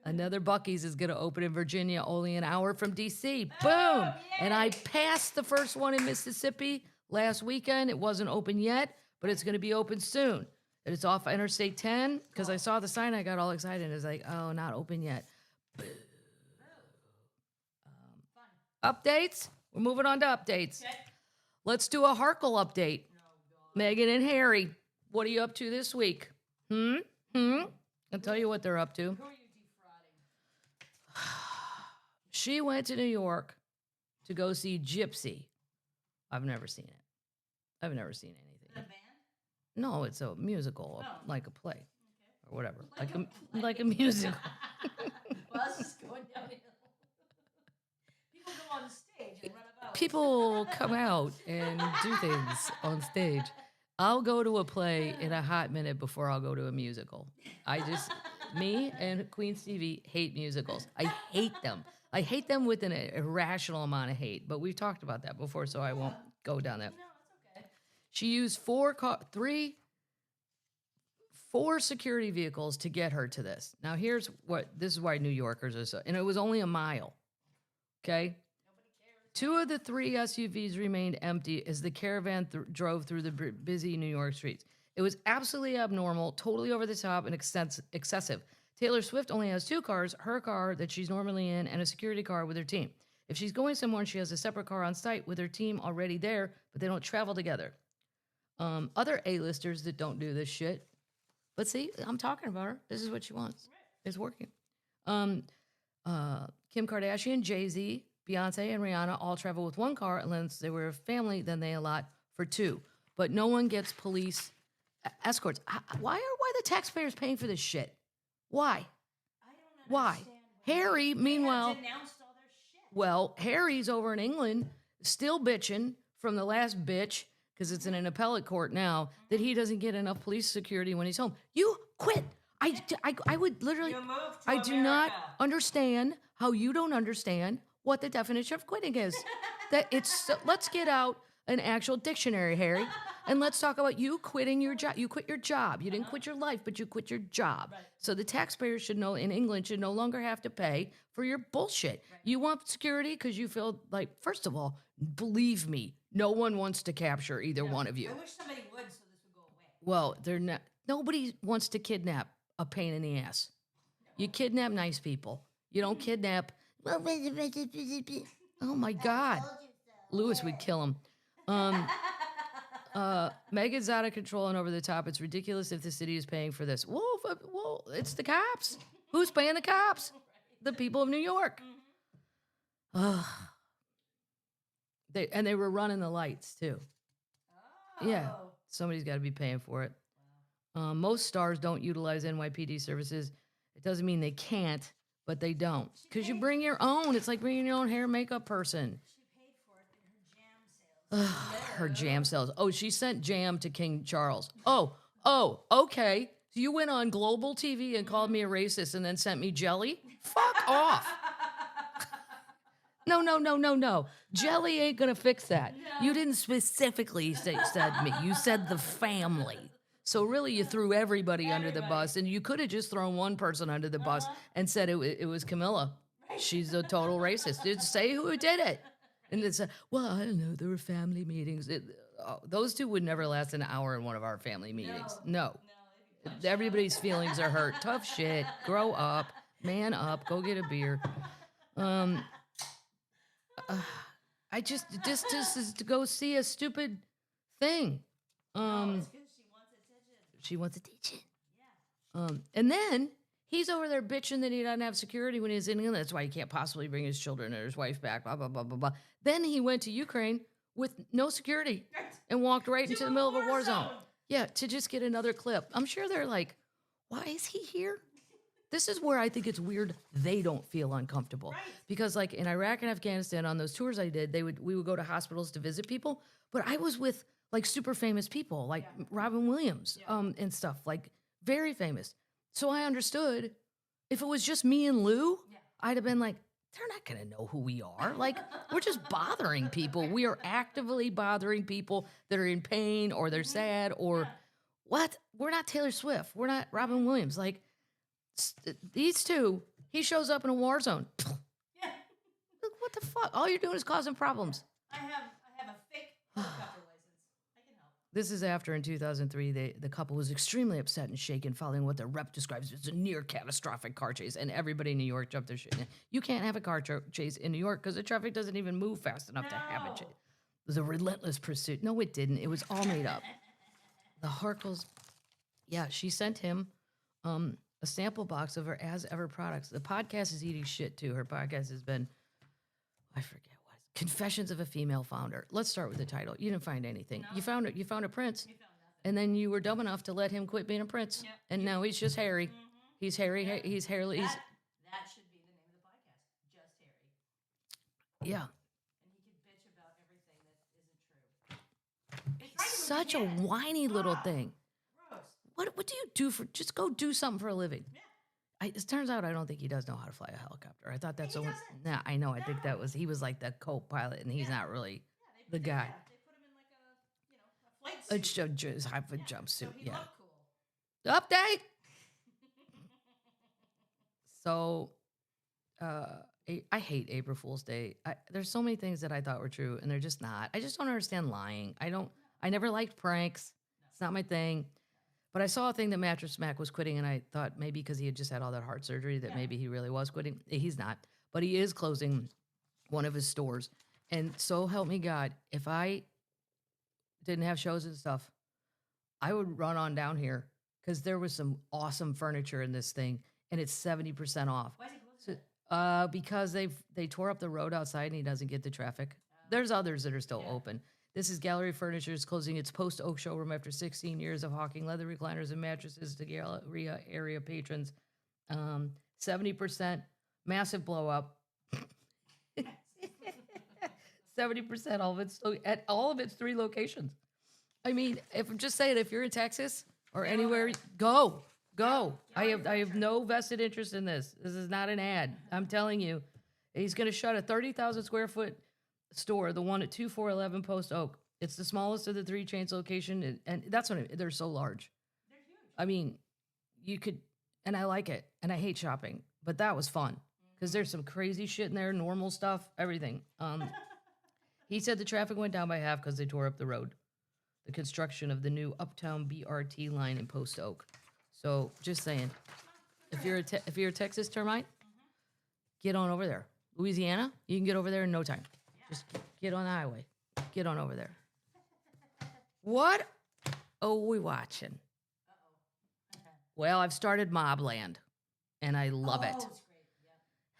Another Buc-ee's is going to open in Virginia, only an hour from D.C. Boom! And I passed the first one in Mississippi last weekend. It wasn't open yet, but it's going to be open soon. And it's off Interstate 10 because I saw the sign. I got all excited. It's like, oh, not open yet. Updates? We're moving on to updates. Okay. Let's do a Harkle update. Megan and Harry, what are you up to this week? I'll tell you what they're up to. Who are you defrauding? She went to New York to go see Gypsy. I've never seen it. I've never seen anything. The band? No, it's a musical, Oh. like a play or whatever, like a musical. Well, that's just going downhill. People go on stage and run about. People come out and do things on stage. I'll go to a play in a hot minute before I'll go to a musical. Me and Queen Stevie hate musicals. I hate them. I hate them with an irrational amount of hate, but we've talked about that before, so I won't go down that. No, it's okay. She used four security vehicles to get her to this. Now, this is why New Yorkers are so, and it was only a mile, okay? Two of the three SUVs remained empty as the caravan drove through the busy New York streets. It was absolutely abnormal, totally over the top, and excessive. Taylor Swift only has 2 cars, her car that she's normally in, and a security car with her team. If she's going somewhere, she has a separate car on site with her team already there, but they don't travel together. Other A-listers that don't do this shit. But see, I'm talking about her. This is what she wants. It's working. Kim Kardashian, Jay-Z, Beyonce, and Rihanna all travel with 1 car unless they were a family, then they allot for 2. But no one gets police escorts. Why are the taxpayers paying for this shit? Why? I don't Why? understand. Harry, meanwhile, Denounced all their shit. well, Harry's over in England still bitching from the last bitch, because it's in an appellate court now, that he doesn't get enough police security when he's home. You quit. I would literally, You moved to I do not America. understand how you don't understand what the definition of quitting is. That it's, let's get out an actual dictionary, Harry, and let's talk about you quitting your job. You quit your job. You didn't quit your life, but you quit your job. Right. So the taxpayers should know, in England, should no longer have to pay for your bullshit. Right. You want security because you feel like, first of all, believe me, no one wants to capture either one of you. I wish somebody would, so this would go away. Well, they're not. Nobody wants to kidnap a pain in the ass. You kidnap nice people. You don't kidnap. Oh my God, Lewis would kill him. Megan's out of control and over the top. It's ridiculous if the city is paying for this. Well, it's the cops. Who's paying the cops? The people of New York. Ugh. They were running the lights too. Yeah, Oh. somebody's got to be paying for it. Most stars don't utilize NYPD services. It doesn't mean they can't, but they don't. Because you bring your own. It's like bringing your own hair and makeup person. She paid for it in her jam sales. Her jam sales. Oh, she sent jam to King Charles. Oh, okay. So you went on global TV and called me a racist and then sent me jelly? Fuck off. No. Jelly ain't gonna fix that. No. You didn't specifically said me. You said the family. So really, you threw everybody under the bus, and you could have just thrown one person under the bus and said it was Camilla. She's a total racist. Just say who did it. And it's well, I don't know. There were family meetings. Those two would never last an hour in one of our family meetings. No. Everybody's feelings are hurt. Tough shit. Grow up. Man up. Go get a beer. I just is to go see a stupid thing. It's 'cause she wants attention. She wants attention. And then he's over there bitching that he doesn't have security when he's in England. That's why he can't possibly bring his children or his wife back. Blah blah blah blah blah. Then he went to Ukraine with no security and walked right into the middle of a war zone. Yeah, to just get another clip. I'm sure they're like, why is he here? This is where I think it's weird they don't feel uncomfortable. Right. Because like in Iraq and Afghanistan, on those tours I did, we would go to hospitals to visit people, but I was with like super famous people, like Robin Williams, and stuff, like very famous. So I understood if it was just me and Lou, I'd have been like, they're not gonna know who we are. Like, we're just bothering people. We are actively bothering people that are in pain or they're sad or what? We're not Taylor Swift. We're not Robin Williams. Like, these two, he shows up in a war zone. Yeah. What the fuck? All you're doing is causing problems. I have a fake helicopter license. I can help. This is after in 2003, the couple was extremely upset and shaken following what their rep describes as a near catastrophic car chase, and everybody in New York jumped their shit. You can't have a car chase in New York because the traffic doesn't even move fast enough to have a chase. It was a relentless pursuit. No, it didn't. It was all made up. The Harkles, yeah, she sent him a sample box of her As Ever products. The podcast is eating shit too. Her podcast has been, I forget what, Confessions of a Female Founder. Let's start with the title. You didn't find anything. No. You found a prince. You found nothing. And then you were dumb enough to let him quit being a prince. Yep. And now he's just Harry. Mm-hmm. He's Harry. Yep. He's Harry. That should be the name of the podcast. Just Harry. Yeah. And he could bitch about everything that isn't true. He's such a whiny little thing. Gross. What do you do for, just go do something for a living. Yeah. It turns out I don't think he does know how to fly a helicopter. I thought that's He a, doesn't. nah, I know. I think that was, he was like the co-pilot and he's not really the guy. They put him in like a flight suit. Just have a jumpsuit, So he yeah. looked cool. Update. So, I hate April Fool's Day. There's so many things that I thought were true, and they're just not. I just don't understand lying. I never liked pranks. It's not my thing. But I saw a thing that Mattress Mack was quitting, and I thought maybe because he had just had all that heart surgery that maybe he really was quitting. He's not, but he is closing one of his stores. And so help me God, if I didn't have shows and stuff, I would run on down here because there was some awesome furniture in this thing, and it's 70% off. Why is he closing? Because they tore up the road outside, and he doesn't get the traffic. There's others that are still open. This is Gallery Furniture is closing its post-oak showroom after 16 years of hawking leather recliners and mattresses to gallery area patrons. 70% massive blow up. 70% at all of its 3 locations. I mean, if I'm just saying, if you're in Texas or anywhere, go. I have no vested interest in this. This is not an ad. I'm telling you, he's going to shut a 30,000 square foot store, the one at 2411 Post Oak. It's the smallest of the 3 chains location, and that's what they're so large. They're huge. I mean, you could, and I like it, and I hate shopping, but that was fun because there's some crazy shit in there, normal stuff, everything. He said the traffic went down by half because they tore up the road. The construction of the new Uptown BRT line in Post Oak. So just saying, if you're a Texas termite, get on over there. Louisiana, you can get over there in no time. Just get on the highway. Get on over there. What are we watching? Well, I've started Mobland, and I love it. It's great. Yep.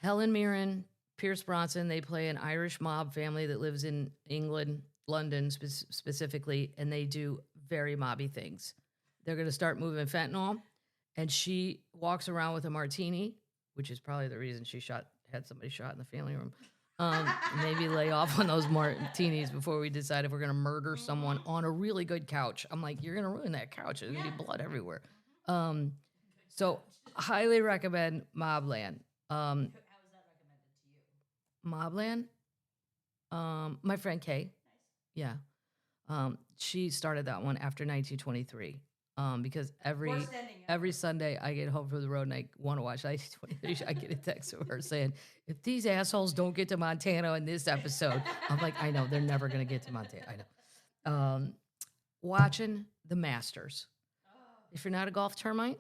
Helen Mirren, Pierce Bronson, they play an Irish mob family that lives in England, London specifically, and they do very mobby things. They're going to start moving fentanyl, and she walks around with a martini, which is probably the reason she had somebody shot in the family room. Maybe lay off on those martinis before we decide if we're going to murder someone on a really good couch. I'm like, you're going to ruin that couch. There's going to be blood everywhere. So highly recommend Mobland. How is that recommended to you? Mobland, my friend Kay. Nice. Yeah. She started that one after 1923. Because Worst ending every Sunday I get home from the road and I want to watch 1923. I get a text from her saying, if these assholes don't get to Montana in this episode, I'm like, I know, they're never going to get to Montana. I know. Watching the Masters. If you're not a golf termite,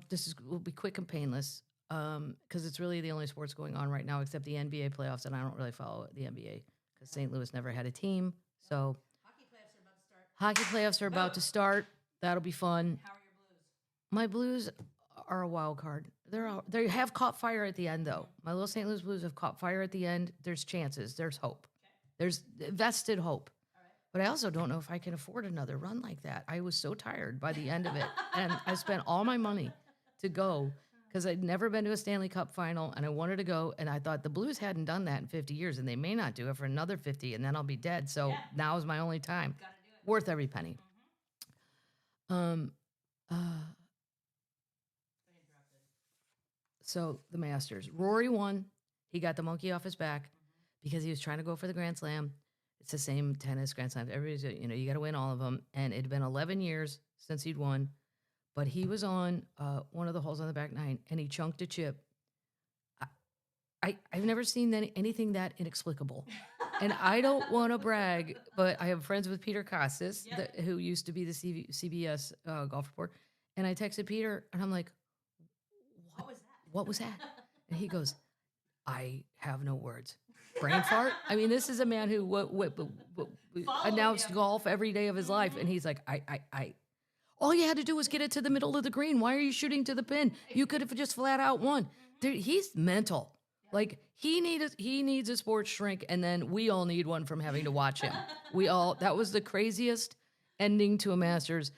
this will be quick and painless because it's really the only sports going on right now except the NBA playoffs, and I don't really follow the NBA because St. Louis never had a team. So hockey playoffs are about to start. That'll be fun. How are your Blues? My Blues are a wild card. They have caught fire at the end, though. My little St. Louis Blues have caught fire at the end. There's chances. There's hope. Okay. There's vested hope. All right. But I also don't know if I can afford another run like that. I was so tired by the end of it. And I spent all my money to go because I'd never been to a Stanley Cup final, and I wanted to go. And I thought the Blues hadn't done that in 50 years, and they may not do it for another 50, and then I'll be dead. So now is my only time. Gotta do it. Worth every penny. So the Masters. Rory won. He got the monkey off his back because he was trying to go for the Grand Slam. It's the same tennis Grand Slam. Everybody's, you got to win all of them. And it had been 11 years since he'd won. But he was on one of the holes on the back nine, and he chunked a chip. I've never seen anything that inexplicable. And I don't want to brag, but I have friends with Peter Costas, who used to be the CBS golf report. And I texted Peter, and I'm like, what was that? And he goes, I have no words. Brain fart? I mean, this is a man who announced golf every day of his life. And he's like, all you had to do was get it to the middle of the green. Why are you shooting to the pin? You could have just flat out won. Dude, he's mental. Like, he needs a sports shrink, and then we all need one from having to watch him. That was the craziest ending to a Masters.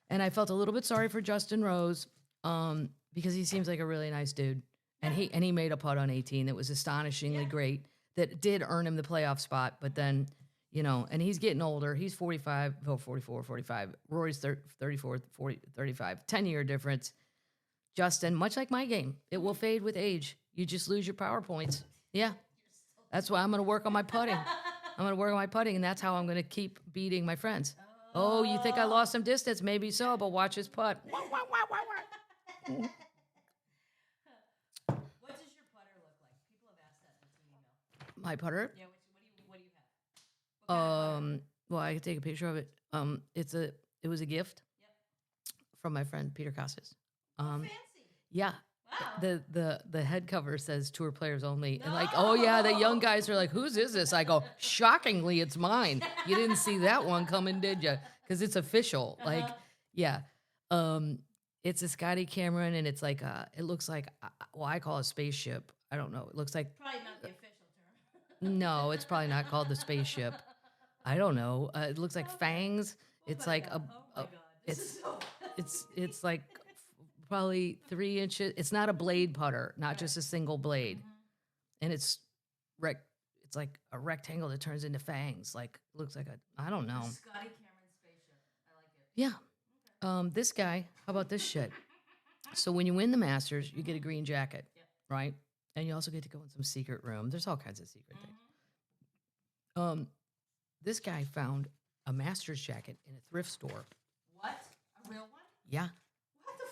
And I felt a little bit sorry for Justin Rose, because he seems like a really nice dude. And he made a putt on 18 that was astonishingly great, that did earn him the playoff spot. But then, and he's getting older. He's 45, 44, 45. Rory's 34, 40, 35. 10-year difference. Justin, much like my game, it will fade with age. You just lose your power points. Yeah. That's why I'm going to work on my putting. And that's how I'm going to keep beating my friends. Oh, you think I lost some distance? Maybe so, but watch his putt. What does your putter look like? People have asked that in the email. My putter? Yeah, what do you have? Well, I could take a picture of it. It was a gift from my friend Peter Costas. Fancy. Yeah. Wow. The head cover says tour players only. And like, oh yeah, the young guys are like, whose is this? I go, shockingly, it's mine. You didn't see that one coming, did you? Because it's official. Like, yeah. It's a Scotty Cameron, and it's like, it looks like, well, I call it a spaceship. I don't know. It looks like. Probably not the official term. No, it's probably not called the spaceship. I don't know. It looks like fangs. It's like oh my God. It's like probably 3 inches. It's not a blade putter, not just a single blade, and it's like a rectangle that turns into fangs. Like looks like I don't know. Scotty Cameron spaceship. I like it. Yeah. This guy. How about this shit? So when you win the Masters, you get a green jacket, right? And you also get to go in some secret room. There's all kinds of secret things. This guy found a Masters jacket in a thrift store. What? A real one? Yeah. What the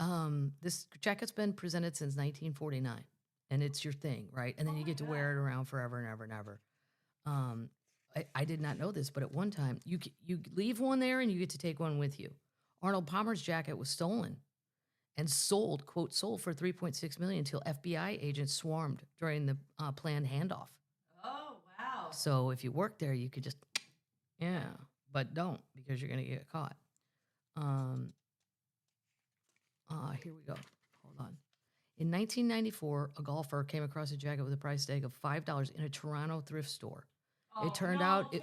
fuck? This jacket's been presented since 1949, and it's your thing, right? And then you get to wear it around forever and ever and ever. I did not know this, but at one time, you leave one there and you get to take one with you. Arnold Palmer's jacket was stolen and sold, quote, sold for $3.6 million until FBI agents swarmed during the planned handoff. Oh, wow. So if you work there, you could just, yeah, but don't because you're going to get caught. Here we go. Hold on. In 1994, a golfer came across a jacket with a price tag of $5 in a Toronto thrift store. Oh, It turned no, out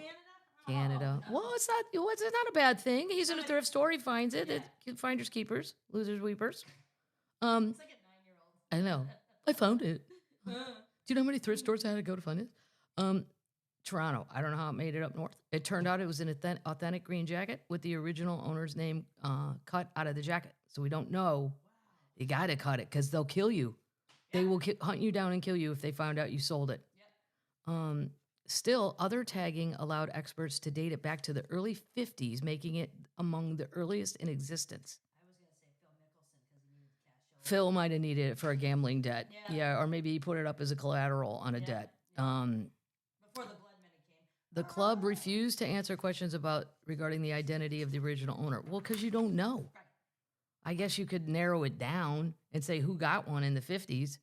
Canada. Oh, no. Well, it's not a bad thing. He's in a thrift store. He finds it. Finders keepers, losers weepers. It's like a 9-year-old. I know. I found it. Do you know how many thrift stores I had to go to find it? Toronto. I don't know how it made it up north. It turned out it was an authentic green jacket with the original owner's name cut out of the jacket. So we don't know. You got to cut it because they'll kill you. They will hunt you down and kill you if they found out you sold it. Still, other tagging allowed experts to date it back to the early 50s, making it among the earliest in existence. I was going to say Phil Mickelson because he needed cash. Phil might have needed it for a gambling debt. Yeah, or maybe he put it up as a collateral on a debt. Before the blood money came. The club refused to answer questions regarding the identity of the original owner. Well, because you don't know. Right. I guess you could narrow it down and say who got one in the 50s.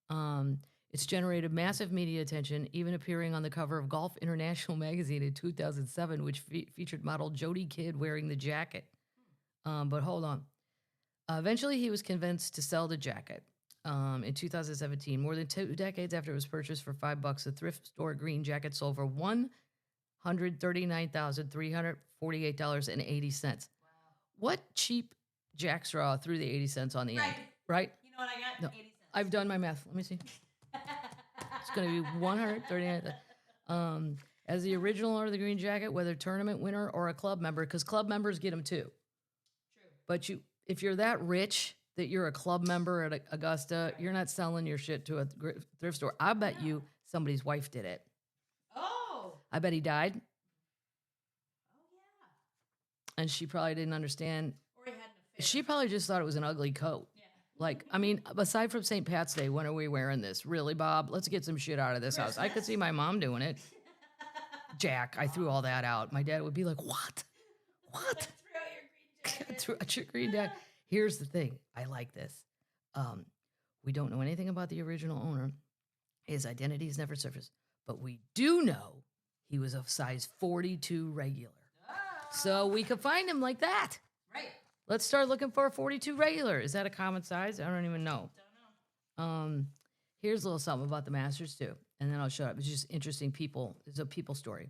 Right. It's generated massive media attention, even appearing on the cover of Golf International magazine in 2007, which featured model Jody Kidd wearing the jacket. But hold on. Eventually, he was convinced to sell the jacket in 2017. More than 2 decades after it was purchased for $5, the thrift store green jacket sold for $139,348.80. Wow. What cheap jackstraw threw the 80 cents on the end? Right? You know what I got? No. 80 cents. I've done my math. Let me see. It's going to be 139. As the original owner of the green jacket, whether tournament winner or a club member, because club members get them too. True. But if you're that rich that you're a club member at Augusta, you're not selling your shit to a thrift store. I bet you somebody's wife did it. Oh. I bet he died, Oh, yeah. and she probably didn't understand. Or he had an affair. She probably just thought it was an ugly coat. Yeah. Like, I mean, aside from St. Pat's Day, when are we wearing this? Really, Bob? Let's get some shit out of this house. I could see my mom doing it. Jack, I threw all that out. My dad would be like, what? What? Throw your green jacket. Threw out your green jacket. Here's the thing. I like this. We don't know anything about the original owner. His identity has never surfaced. But we do know he was of size 42 regular. So we could find him like that. Right. Let's start looking for a 42 regular. Is that a common size? I don't even know. Don't know. Here's a little something about the Masters too, and then I'll shut up. It's just interesting people. It's a people story.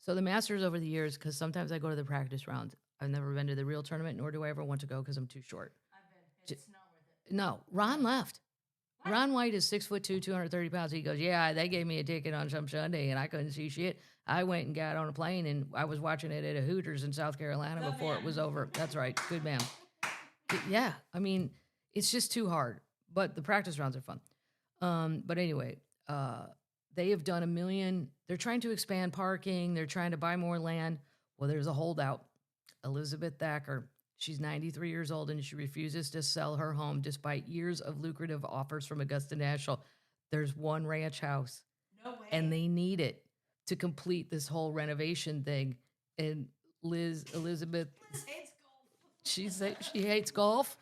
So the Masters over the years, because sometimes I go to the practice rounds. I've never been to the real tournament, nor do I ever want to go because I'm too short. I've been. It's not worth it. No, Ron left. What? Ron White is 6'2", 230 pounds. He goes, yeah, they gave me a ticket on some Sunday, and I couldn't see shit. I went and got on a plane, and I was watching it at a Hooters in South Carolina before it was over. That's right. Good man. Yeah, I mean, it's just too hard. But the practice rounds are fun. But anyway, they have done 1 million. They're trying to expand parking. They're trying to buy more land. Well, there's a holdout. Elizabeth Thacker. She's 93 years old, and she refuses to sell her home despite years of lucrative offers from Augusta National. There's one ranch house. No way. And they need it to complete this whole renovation thing. And Elizabeth, She hates golf.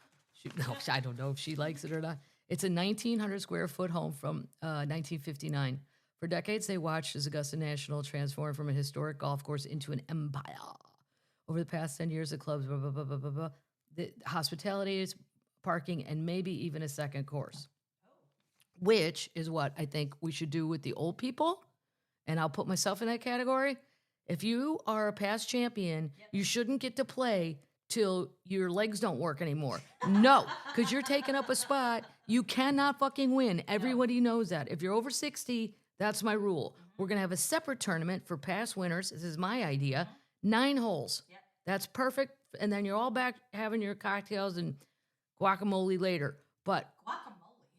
No, I don't know if she likes it or not. It's a 1,900 square foot home from 1959. For decades, they watched as Augusta National transformed from a historic golf course into an empire. Over the past 10 years, the club's blah, blah, blah, blah, blah, blah, the hospitality, parking, and maybe even a second course, which is what I think we should do with the old people. And I'll put myself in that category. If you are a past champion, you shouldn't get to play till your legs don't work anymore. No, because you're taking up a spot. You cannot fucking win. Everybody knows that. If you're over 60, that's my rule. We're going to have a separate tournament for past winners. This is my idea. 9 holes. That's perfect. And then you're all back having your cocktails and guacamole later. But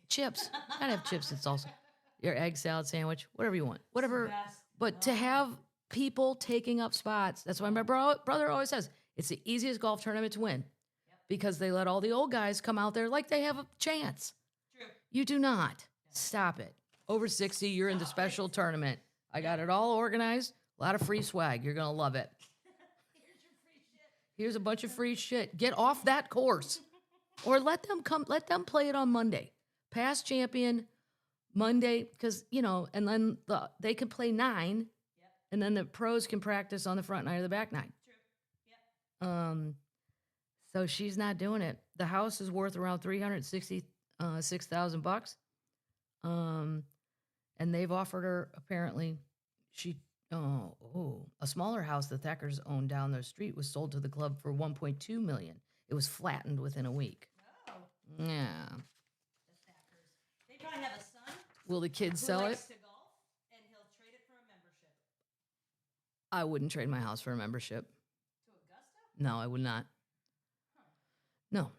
chips. Gotta have chips and salsa. Your egg salad sandwich, whatever you want. Whatever. But to have people taking up spots, that's why my brother always says, it's the easiest golf tournament to win. Because they let all the old guys come out there like they have a chance. True. You do not. Stop it. Over 60, you're in the special tournament. I got it all organized. A lot of free swag. You're going to love it. Here's your free shit. Here's a bunch of free shit. Get off that course. Or let them play it on Monday. Past champion, Monday, because, and then they can play 9, and then the pros can practice on the front 9 or the back 9. True. Yep. So she's not doing it. The house is worth around $366,000. And they've offered her, apparently, a smaller house the Thackers owned down the street was sold to the club for $1.2 million. It was flattened within a week. Oh. Yeah. The Thackers. They probably have a son. Will the kids who sell it? likes to golf, and he'll trade it for a membership. I wouldn't trade my house for a membership. To Augusta? No, I would not. Huh. No, I would.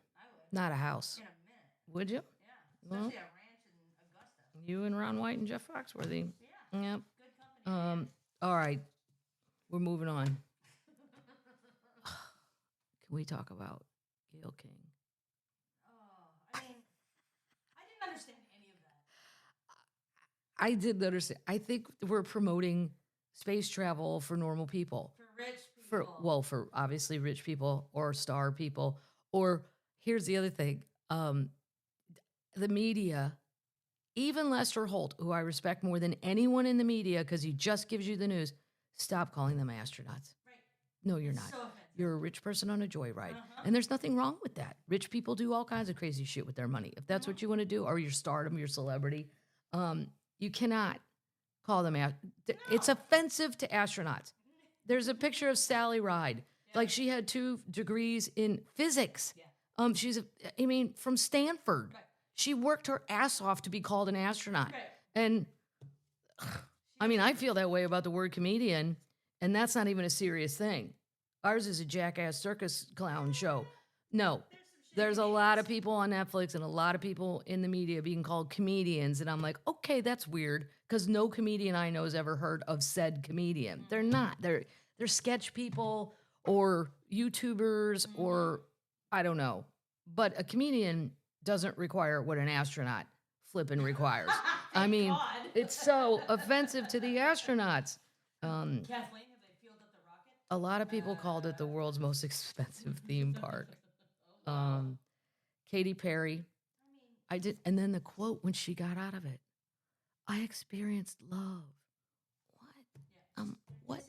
not a house. In a minute. Would you? Yeah. Especially a ranch in Augusta. You and Ron White and Jeff Foxworthy. Yeah. Yep. Good company. All right. We're moving on. Can we talk about Gail King? I didn't understand any of that. I didn't understand. I think we're promoting space travel for normal people. For rich people. For obviously rich people or star people. Or here's the other thing. The media, even Lester Holt, who I respect more than anyone in the media because he just gives you the news, stop calling them astronauts. Right. No, you're not. So offensive. You're a rich person on a joyride. And there's nothing wrong with that. Rich people do all kinds of crazy shit with their money. If that's what you want to do, or your stardom, your celebrity, you cannot call them. It's offensive to astronauts. There's a picture of Sally Ride. Like she had 2 degrees in physics. Yeah. She's, from Stanford. Right. She worked her ass off to be called an astronaut. Right. And I feel that way about the word comedian, and that's not even a serious thing. Ours is a jackass circus clown show. No, there's a lot of people on Netflix and a lot of people in the media being called comedians. And I'm like, okay, that's weird, because no comedian I know has ever heard of said comedian. They're not. They're sketch people or YouTubers or I don't know. But a comedian doesn't require what an astronaut flipping requires. God. It's so offensive to the astronauts. Kathleen, have they fueled up the rocket? A lot of people called it the world's most expensive theme park. Katy Perry. I did, and then the quote when she got out of it, I experienced love. What?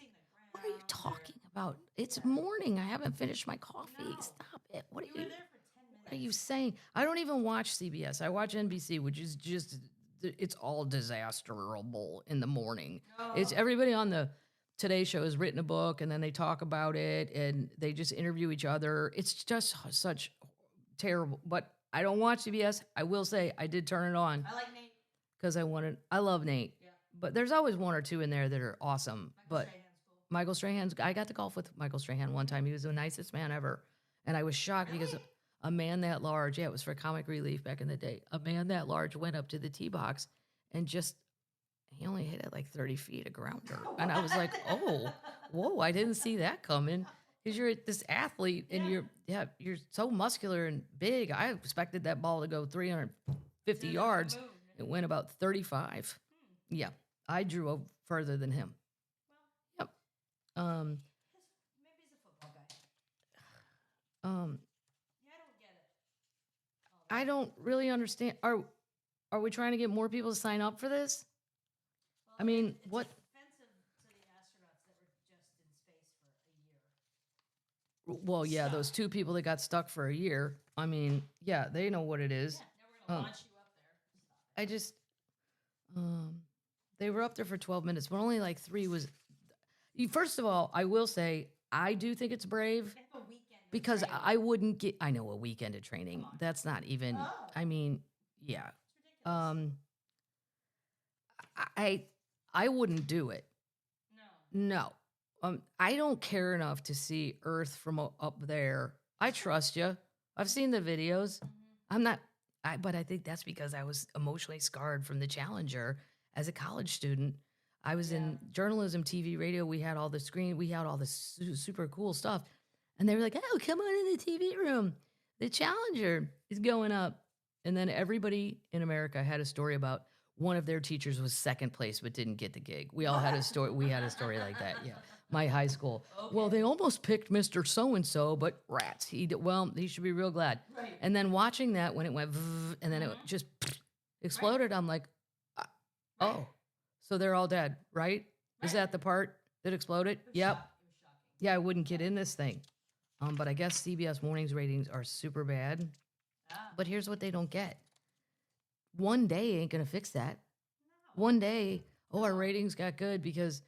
What are you talking about? It's morning. I haven't finished my coffee. No. Stop it. What are you? Were there for 10 minutes. What are you saying? I don't even watch CBS. I watch NBC, which is just, it's all disasterable in the morning. Oh. It's everybody on the Today Show has written a book, and then they talk about it, and they just interview each other. It's just such terrible. But I don't watch CBS. I will say I did turn it on. I like Nate. Because I love Nate. Yeah. But there's always one or two in there that are awesome. But Strahan's cool. Michael Strahan's, I got to golf with Michael Strahan one time. He was the nicest man ever. And I was shocked because a man that large, it was for Comic Relief back in the day, a man that large went up to the tee box and he only hit it like 30 feet of grounder. And I was like, oh, whoa, I didn't see that coming. Because you're this athlete and you're so muscular and big. I expected that ball to go 350 yards. It went about 35. Yeah, I drew further than him. Well, Yep. maybe he's a football guy. I don't really understand. Are we trying to get more people to sign up for this? Well, I mean, it's what? offensive to the astronauts that were just in space for a year. Well, yeah, So- those 2 people that got stuck for a year. I mean, yeah, they know what it is. Yeah, now we're gonna launch you up there. Stop it. I just, they were up there for 12 minutes, but only like 3 was. First of all, I will say I do think it's brave They have a weekend of because training. I wouldn't get. I know a weekend of training. Come on. That's not even. Oh. I mean, yeah. It's ridiculous. I wouldn't do it. No. No. I don't care enough to see Earth from up there. I trust you. I've seen the videos. I'm not. But I think that's because I was emotionally scarred from the Challenger as a college student. I was in journalism, TV, radio. We had all the screen. We had all this super cool stuff, and they were like, "Oh, come on in the TV room. The Challenger is going up." And then everybody in America had a story about one of their teachers was second place but didn't get the gig. We all had a story. We had a story like that. Yeah, my high school. Okay. Well, they almost picked Mr. So and So, but rats. He should be real glad. Right. And then watching that when it went, and then it just exploded. I'm like, oh, so they're all dead, right? Is that the part that exploded? It was Yep. It was shocking. Yeah, I wouldn't get in this thing. But I guess CBS Mornings ratings are super bad. Ah. But here's what they don't get. One day ain't going to fix that. No. One day, our ratings got good because,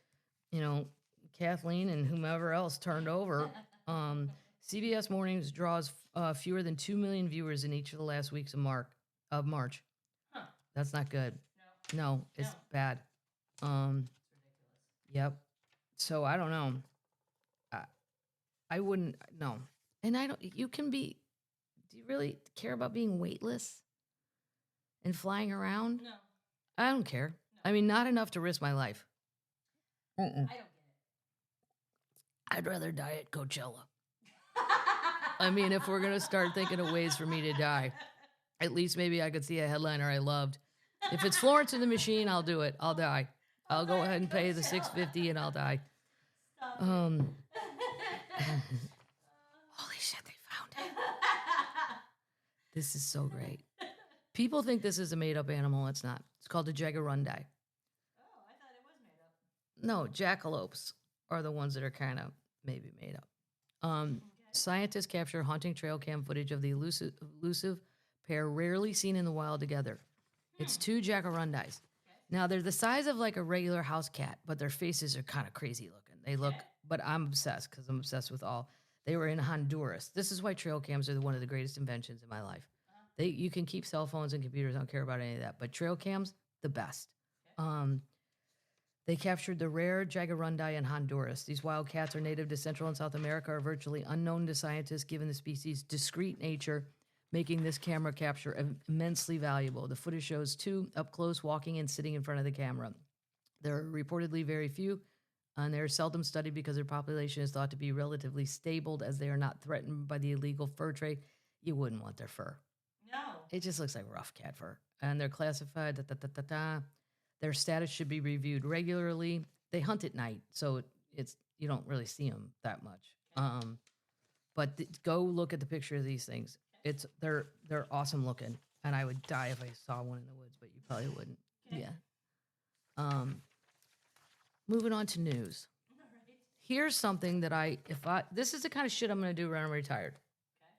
Kathleen and whomever else turned over. CBS Mornings draws fewer than 2 million viewers in each of the last weeks of March. Huh. That's not good. No, it's No. bad. It's ridiculous. Yep. So I don't know. I wouldn't. No. And I don't. You can be. Do you really care about being weightless and flying around? No. I don't care. No. I mean, not enough to risk my life. I don't get it. I'd rather die at Coachella. I mean, if we're gonna start thinking of ways for me to die, at least maybe I could see a headliner I loved. If it's Florence and the Machine, I'll do it. I'll die. I'll go ahead and pay the $650 and I'll die. Stop Holy shit, they found it. This is so great. People think this is a made-up animal. It's not. It's called a jaguarundi. Oh, I thought it was made up. No, jackalopes are the ones that are kind of maybe made up. Scientists capture haunting trail cam footage of the elusive pair rarely seen in the wild together. It's 2 jaguarundis. Now, they're the size of like a regular house cat, but their faces are kind of crazy looking. They look, but I'm obsessed because I'm obsessed with all. They were in Honduras. This is why trail cams are one of the greatest inventions in my life. You can keep cell phones and computers. I don't care about any of that. But trail cams, the best. They captured the rare jaguarundi in Honduras. These wild cats are native to Central and South America, are virtually unknown to scientists given the species' discrete nature, making this camera capture immensely valuable. The footage shows 2 up close walking and sitting in front of the camera. There are reportedly very few, and they're seldom studied because their population is thought to be relatively stable as they are not threatened by the illegal fur trade. You wouldn't want their fur. No. It just looks like rough cat fur. And they're classified, Their status should be reviewed regularly. They hunt at night, so you don't really see them that much. But go look at the picture of these things. They're awesome looking, and I would die if I saw one in the woods, but you probably wouldn't. Okay. Yeah. Moving on to news. All right. Here's something that this is the kind of shit I'm going to do when I'm retired.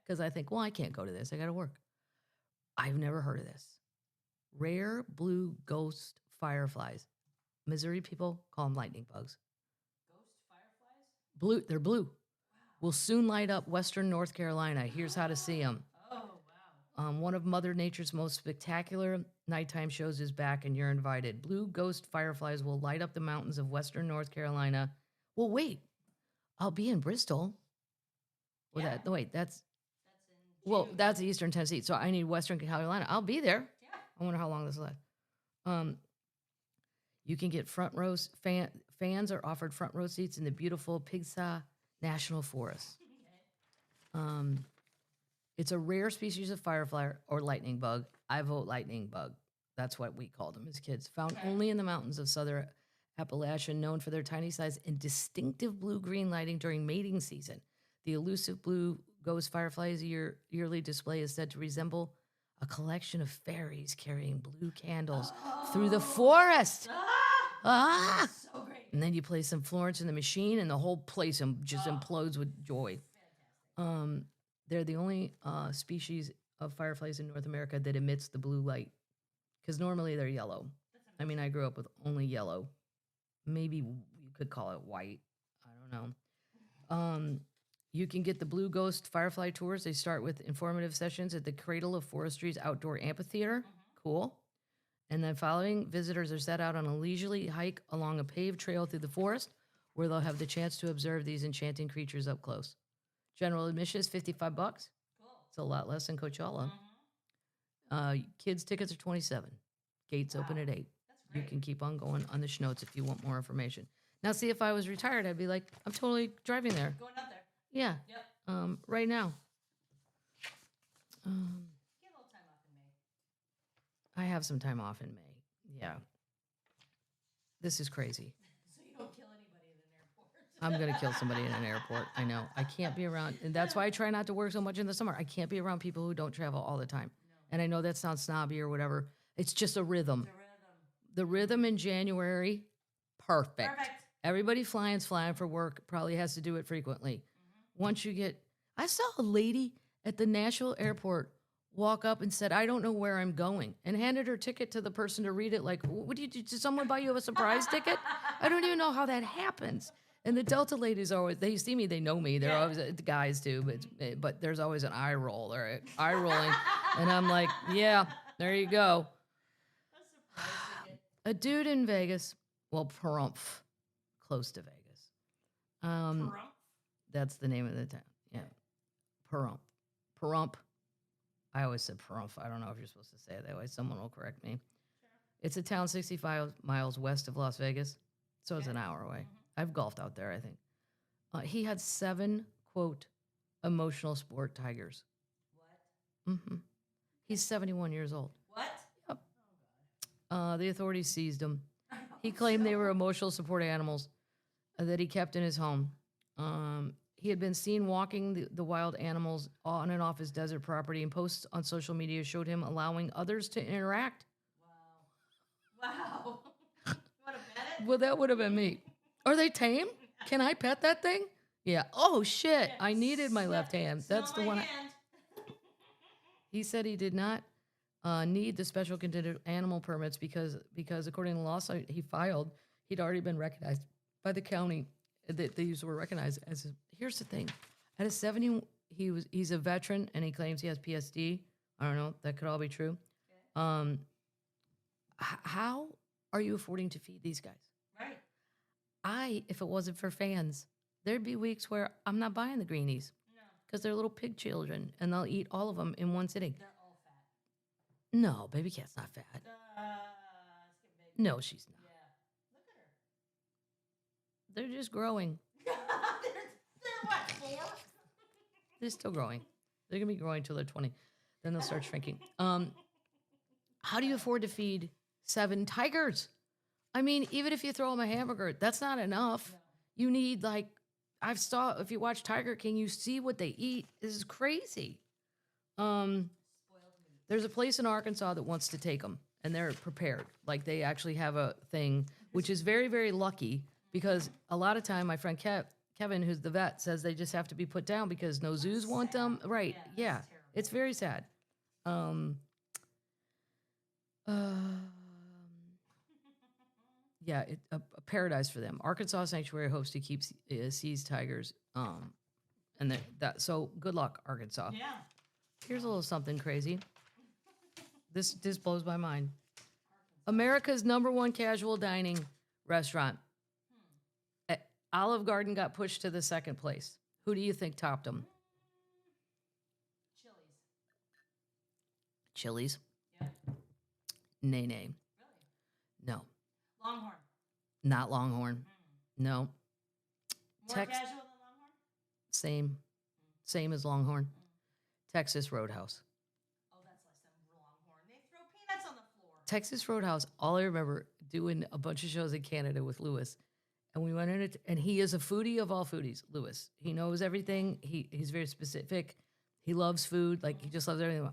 Because I think, well, I can't go to this. I got to work. I've never heard of this. Rare blue ghost fireflies. Missouri people call them lightning bugs. Ghost fireflies? Blue, they're blue. Wow. Will soon light up western North Carolina. Here's how to see them. Oh, wow. One of Mother Nature's most spectacular nighttime shows is back, and you're invited. Blue ghost fireflies will light up the mountains of western North Carolina. Well, wait. I'll be in Bristol. Well, Yeah. that's in well, June. that's Eastern Tennessee. So I need Western Carolina. I'll be there. Yeah. I wonder how long this lasts. You can get front rows. Fans are offered front row seats in the beautiful Pigsaw National Forest. Okay. It's a rare species of firefly or lightning bug. I vote lightning bug. That's what we called them as kids. Found only in the mountains of southern Appalachia, known for their tiny size and distinctive blue-green lighting during mating season. The elusive blue ghost firefly's yearly display is said to resemble a collection of fairies carrying blue candles through the forest. Ah! So great. And then you play some Florence in the Machine, and the whole place just implodes with joy. Fantastic. They're the only species of fireflies in North America that emits the blue light, because normally they're yellow. I mean, I grew up with only yellow. Maybe you could call it white. I don't know. You can get the Blue Ghost Firefly tours. They start with informative sessions at the Cradle of Forestry's outdoor amphitheater. Cool. And then following, visitors are set out on a leisurely hike along a paved trail through the forest, where they'll have the chance to observe these enchanting creatures up close. General admission is $55. Cool. It's a lot less than Coachella. Kids tickets are $27. Gates open at 8. That's You great. can keep on going on the schnotes if you want more information. Now, see, if I was retired, I'd be like, I'm totally driving there. Going out there. Yeah. Yep. Right now. Get a little time off in May. I have some time off in May. Yeah. This is crazy. So you don't kill anybody at an airport. I'm going to kill somebody in an airport. I know. I can't be around. And that's why I try not to work so much in the summer. I can't be around people who don't travel all the time. No. And I know that sounds snobby or whatever. It's just a rhythm. It's a rhythm. The rhythm in January, perfect. Perfect. Everybody flying for work probably has to do it frequently. Once you get, I saw a lady at the Nashville airport walk up and said, I don't know where I'm going, and handed her ticket to the person to read it. Like, what do you do? Did someone buy you a surprise ticket? I don't even know how that happens. And the Delta ladies always, they see me, they know me. They're always, the guys too, but there's always an eye roll or eye rolling. And I'm like, yeah, there you go. A surprise ticket. A dude in Vegas, well, Pahrump, close to Vegas. Pahrump? That's the name of the town. Yeah. Pahrump. I always said Pahrump. I don't know if you're supposed to say it that way. Someone will correct me. It's a town 65 miles west of Las Vegas, so it's an hour away. I've golfed out there, I think. He had 7, quote, emotional sport tigers. What? He's 71 years old. What? Yep. Oh, God. The authorities seized him. He claimed they were emotional support animals that he kept in his home. He had been seen walking the wild animals on and off his desert property, and posts on social media showed him allowing others to interact. Wow. Wow. You want to bet it? Well, that would have been me. Are they tame? Can I pet that thing? Yeah. Oh, shit. I needed my left hand. That's the one. He said he did not need the special contingent animal permits because according to the lawsuit he filed, he'd already been recognized by the county that these were recognized as. Here's the thing: at a 70, he's a veteran and he claims he has PSD. I don't know. That could all be true. Okay. How are you affording to feed these guys? Right. If it wasn't for fans, there'd be weeks where I'm not buying the greenies. No. Because they're little pig children, and they'll eat all of them in one sitting. They're all fat. No, baby cat's not fat. Let's get big. No, she's not. Yeah. Look at her. They're just growing. they're what, 4? They're still growing. They're going to be growing till they're 20. Then they'll start shrinking. How do you afford to feed 7 tigers? I mean, even if you throw them a hamburger, that's not enough. No. You need, like, if you watch Tiger King, you see what they eat. This is crazy. Spoiled meat. There's a place in Arkansas that wants to take them, and they're prepared. Like, they actually have a thing, which is very, very lucky, because a lot of time, my friend Kevin, who's the vet, says they just have to be put down because no zoos want them. Right, yeah. Terrible. It's very sad. Yeah, a paradise for them. Arkansas Sanctuary hopes to keep seized tigers. And so good luck, Arkansas. Yeah. Here's a little something crazy. This blows my mind. America's #1 casual dining restaurant. Olive Garden got pushed to the 2nd place. Who do you think topped them? Chili's. Chili's? Yep. Nay. Really? No. Longhorn. Not Longhorn. No. More Tex- casual than Longhorn? Same as Longhorn. Texas Roadhouse. Oh, that's less than Longhorn. They throw peanuts on the floor. Texas Roadhouse, all I remember doing a bunch of shows in Canada with Lewis. And we went in it, and he is a foodie of all foodies, Lewis. He knows everything. He's very specific. He loves food. Like, he just loves everything.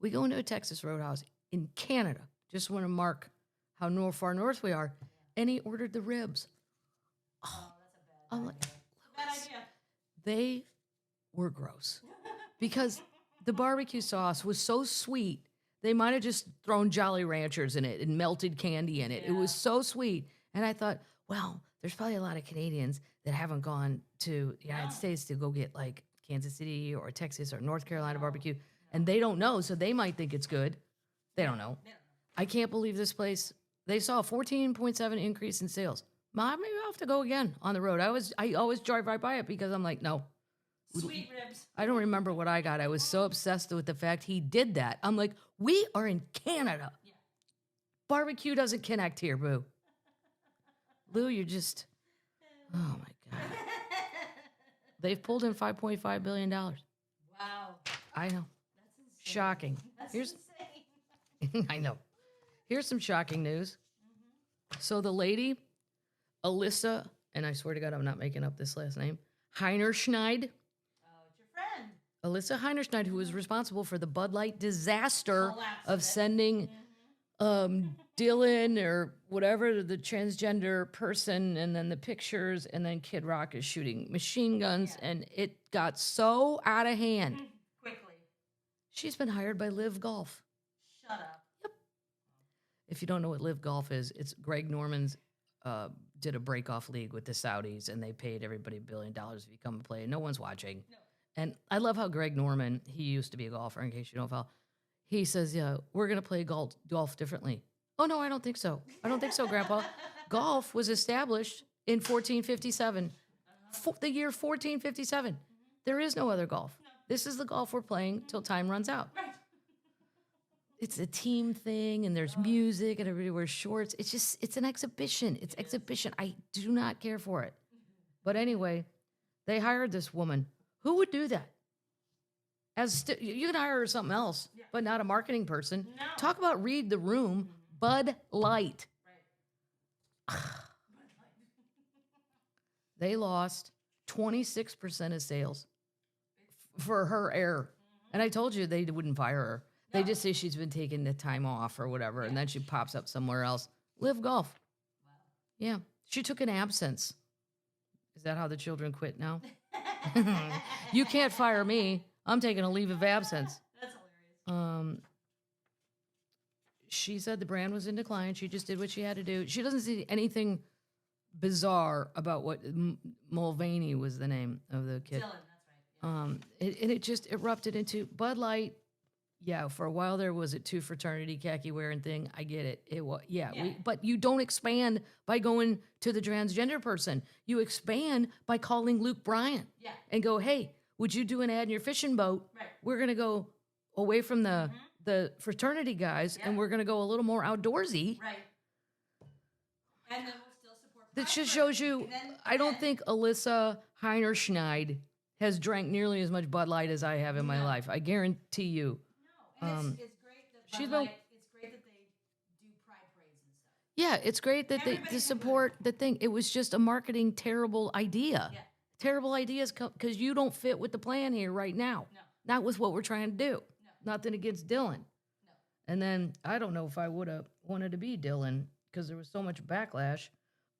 We go into a Texas Roadhouse in Canada. Just want to mark how far north we are. And he ordered the ribs. Oh, that's a I'm bad like, idea. Bad idea. they were gross because the barbecue sauce was so sweet. They might have just thrown Jolly Ranchers in it and melted candy in it. It was so sweet. And I thought, well, there's probably a lot of Canadians that haven't gone to the United States to go get like Kansas City or Texas or North Carolina barbecue. And they don't know, so they might think it's good. They don't know. I can't believe this place. They saw a 14.7 increase in sales. Mom, maybe I'll have to go again on the road. I always drive right by it because I'm like, no. Sweet ribs. I don't remember what I got. I was so obsessed with the fact he did that. I'm like, we are in Canada. Yeah. Barbecue doesn't connect here, boo. Lou, you're just, oh my God. They've pulled in $5.5 billion. Wow. I know. That's insane. Shocking. That's Here's, insane. I know. Here's some shocking news. So the lady, Alyssa, and I swear to God, I'm not making up this last name, Heinerschneid. Oh, it's your friend. Alyssa Heinerschneid, who was responsible for the Bud Light disaster Collapse of it. sending Dylan or whatever, the transgender person, and then the pictures, and then Kid Rock is shooting machine guns, and it got so out of hand. Quickly. She's been hired by Live Golf. Shut up. If you don't know what Live Golf is, it's Greg Norman's did a break-off league with the Saudis, and they paid everybody $1 billion to become a player. No one's watching. No. And I love how Greg Norman, he used to be a golfer, in case you don't follow, he says, yeah, we're going to play golf differently. Oh, no, I don't think so. I don't think so, Grandpa. Golf was established in 1457, the year 1457. There is no other golf. No. This is the golf we're playing till time runs out. Right. It's a team thing, and there's music, and everybody wears shorts. It's an exhibition. It's exhibition. I do not care for it. But anyway, they hired this woman. Who would do that? You can hire her something else, but not a marketing person. No. Talk about read the room. Bud Light. Right. They lost 26% of sales for her error. And I told you they wouldn't fire her. They just say she's been taking the time off or whatever, and then she pops up somewhere else. Live Golf. Wow. Yeah. She took an absence. Is that how the children quit now? You can't fire me. I'm taking a leave of absence. That's hilarious. She said the brand was in decline. She just did what she had to do. She doesn't see anything bizarre about what Mulvaney was the name of the kid. Dylan, that's right. Yeah. And it just erupted into Bud Light. Yeah, for a while there was a two fraternity khaki wearing thing. I get it. It was but you don't expand by going to the transgender person. You expand by calling Luke Bryan and go, hey, would you do an ad in your fishing boat? Right. We're gonna go away from the fraternity guys, and we're gonna go a little more outdoorsy. Right. And then we'll still support. That just Pride shows you. and then- I don't think Alyssa Heinerschneid has drank nearly as much Bud Light as I have in my life. I guarantee you. No, and it's great that she's Bud been- Light, it's great that they do pride parades and stuff. Yeah, it's great that Everybody they can support the thing. It was just a marketing terrible idea. Yeah. Terrible ideas because you don't fit with the plan here right now. No. Not with what we're trying to do. No. Nothing against Dylan. No. And then I don't know if I would have wanted to be Dylan because there was so much backlash.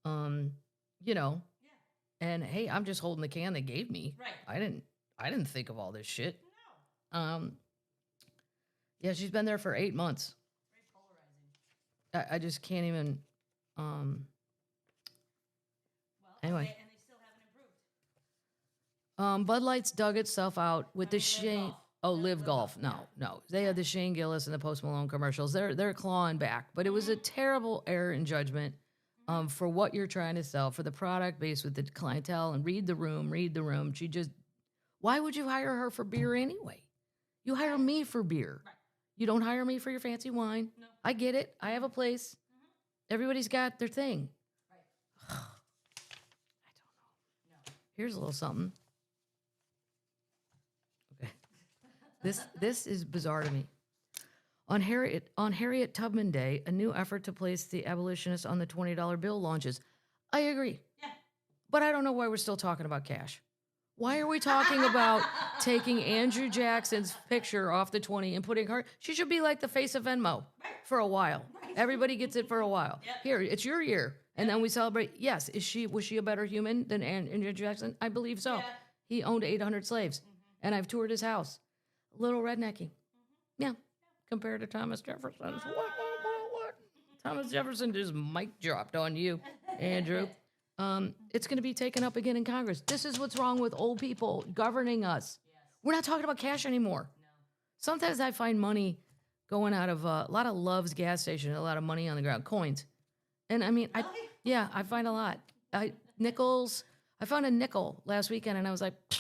You know. Yeah. And hey, I'm just holding the can they gave me. Right. I didn't think of all this shit. No. Yeah, she's been there for 8 months. Very polarizing. I just can't even. Well, Anyway. and they still haven't improved. Bud Light's dug itself out with the Live Shane. Golf. Oh, Live Live Golf. Golf, No. They had the Shane Gillis and the Post Malone commercials. They're clawing back, but it was a terrible error in judgment for what you're trying to sell, for the product based with the clientele, and read the room. She just, why would you hire her for beer anyway? You hire me for beer. Right. You don't hire me for your fancy wine. No. I get it. I have a place. Everybody's got their thing. Right. I don't know. No. Here's a little something. Okay. This is bizarre to me. On Harriet Tubman Day, a new effort to place the abolitionists on the $20 bill launches. I agree. Yeah. But I don't know why we're still talking about cash. Why are we talking about taking Andrew Jackson's picture off the 20 and putting her? She should be like the face of Venmo for a while. Everybody gets it for a while. Here, it's your year. And then we celebrate. Yes, was she a better human than Andrew Jackson? I believe so. He owned 800 slaves. And I've toured his house. A little rednecky. Yeah. Compared to Thomas Jefferson. What? Thomas Jefferson just mic dropped on you, Andrew. It's going to be taken up again in Congress. This is what's wrong with old people governing us. We're not talking about cash anymore. Sometimes I find money going out of a lot of Love's gas station, a lot of money on the ground, coins. And I mean, I find a lot. Nickels. I found a nickel last weekend, and I was like, I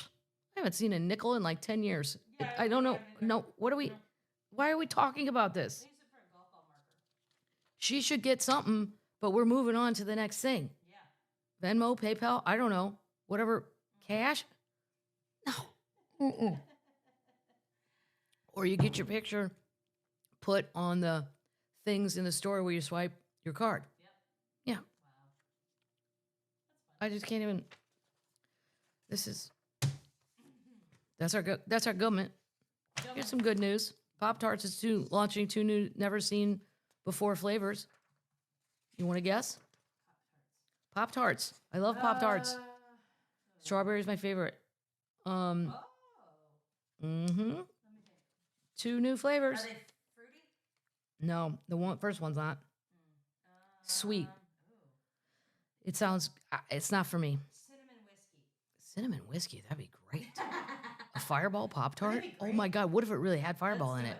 haven't seen a nickel in like 10 years. I don't know. No, why are we talking about this? She should get something, but we're moving on to the next thing. Venmo, PayPal, I don't know. Whatever. Cash? No. Mm-mm. Or you get your picture put on the things in the store where you swipe your card. Yeah. Wow. I just can't even. That's our government. Here's some good news. Pop-Tarts is launching 2 new never seen before flavors. You want to guess? Pop-Tarts. I love Pop-Tarts. Strawberry is my favorite. 2 new flavors. Are they fruity? No, first one's not. Sweet. It sounds. It's not for me. Cinnamon whiskey. That'd be great. A Fireball Pop-Tart. Oh my God! What if it really had Fireball in it?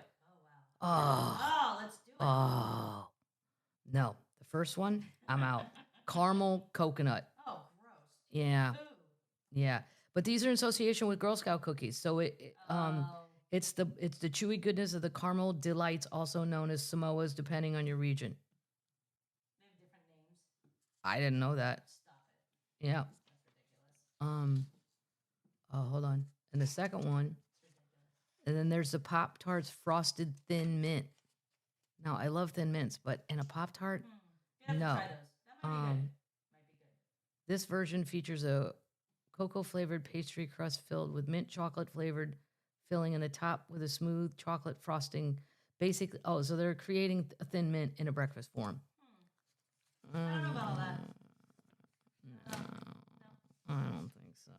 Oh wow. Oh, let's do it. Oh no. The first one, I'm out. Caramel coconut. Oh, gross. Yeah. Ooh. Yeah. But these are in association with Girl Scout cookies. So it's the chewy goodness of the caramel delights, also known as Samoas, depending on your region. They have different names. I didn't know that. Stop it. Yeah. That's ridiculous. Oh, hold on. And the second one. And then there's the Pop-Tarts Frosted Thin Mint. Now, I love thin mints, but in a Pop-Tart, You have no. to try those. That might be good. This version features a cocoa-flavored pastry crust filled with mint chocolate-flavored filling in the top with a smooth chocolate frosting. Basically, so they're creating a thin mint in a breakfast form. I don't know about all that. No, I don't think so.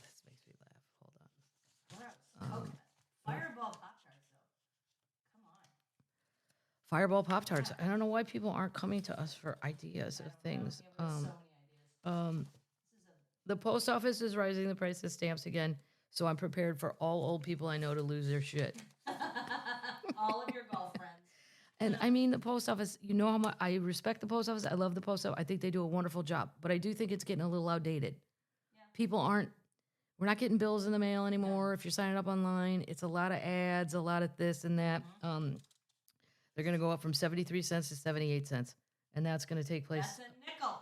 This makes me laugh. Hold on. Gross. Coconut. Fireball Pop-Tarts, though. Come on. Fireball Pop-Tarts. I don't know why people aren't coming to us for ideas of things. Yeah, we have so many ideas. The post office is raising the price of stamps again, so I'm prepared for all old people I know to lose their shit. All of your golf friends. And I mean, the post office, you know how much I respect the post office. I love the post office. I think they do a wonderful job, but I do think it's getting a little outdated. Yeah. We're not getting bills in the mail anymore. If you're signing up online, it's a lot of ads, a lot of this and that. They're going to go up from 73 cents to 78 cents, and that's going to take place. That's a nickel.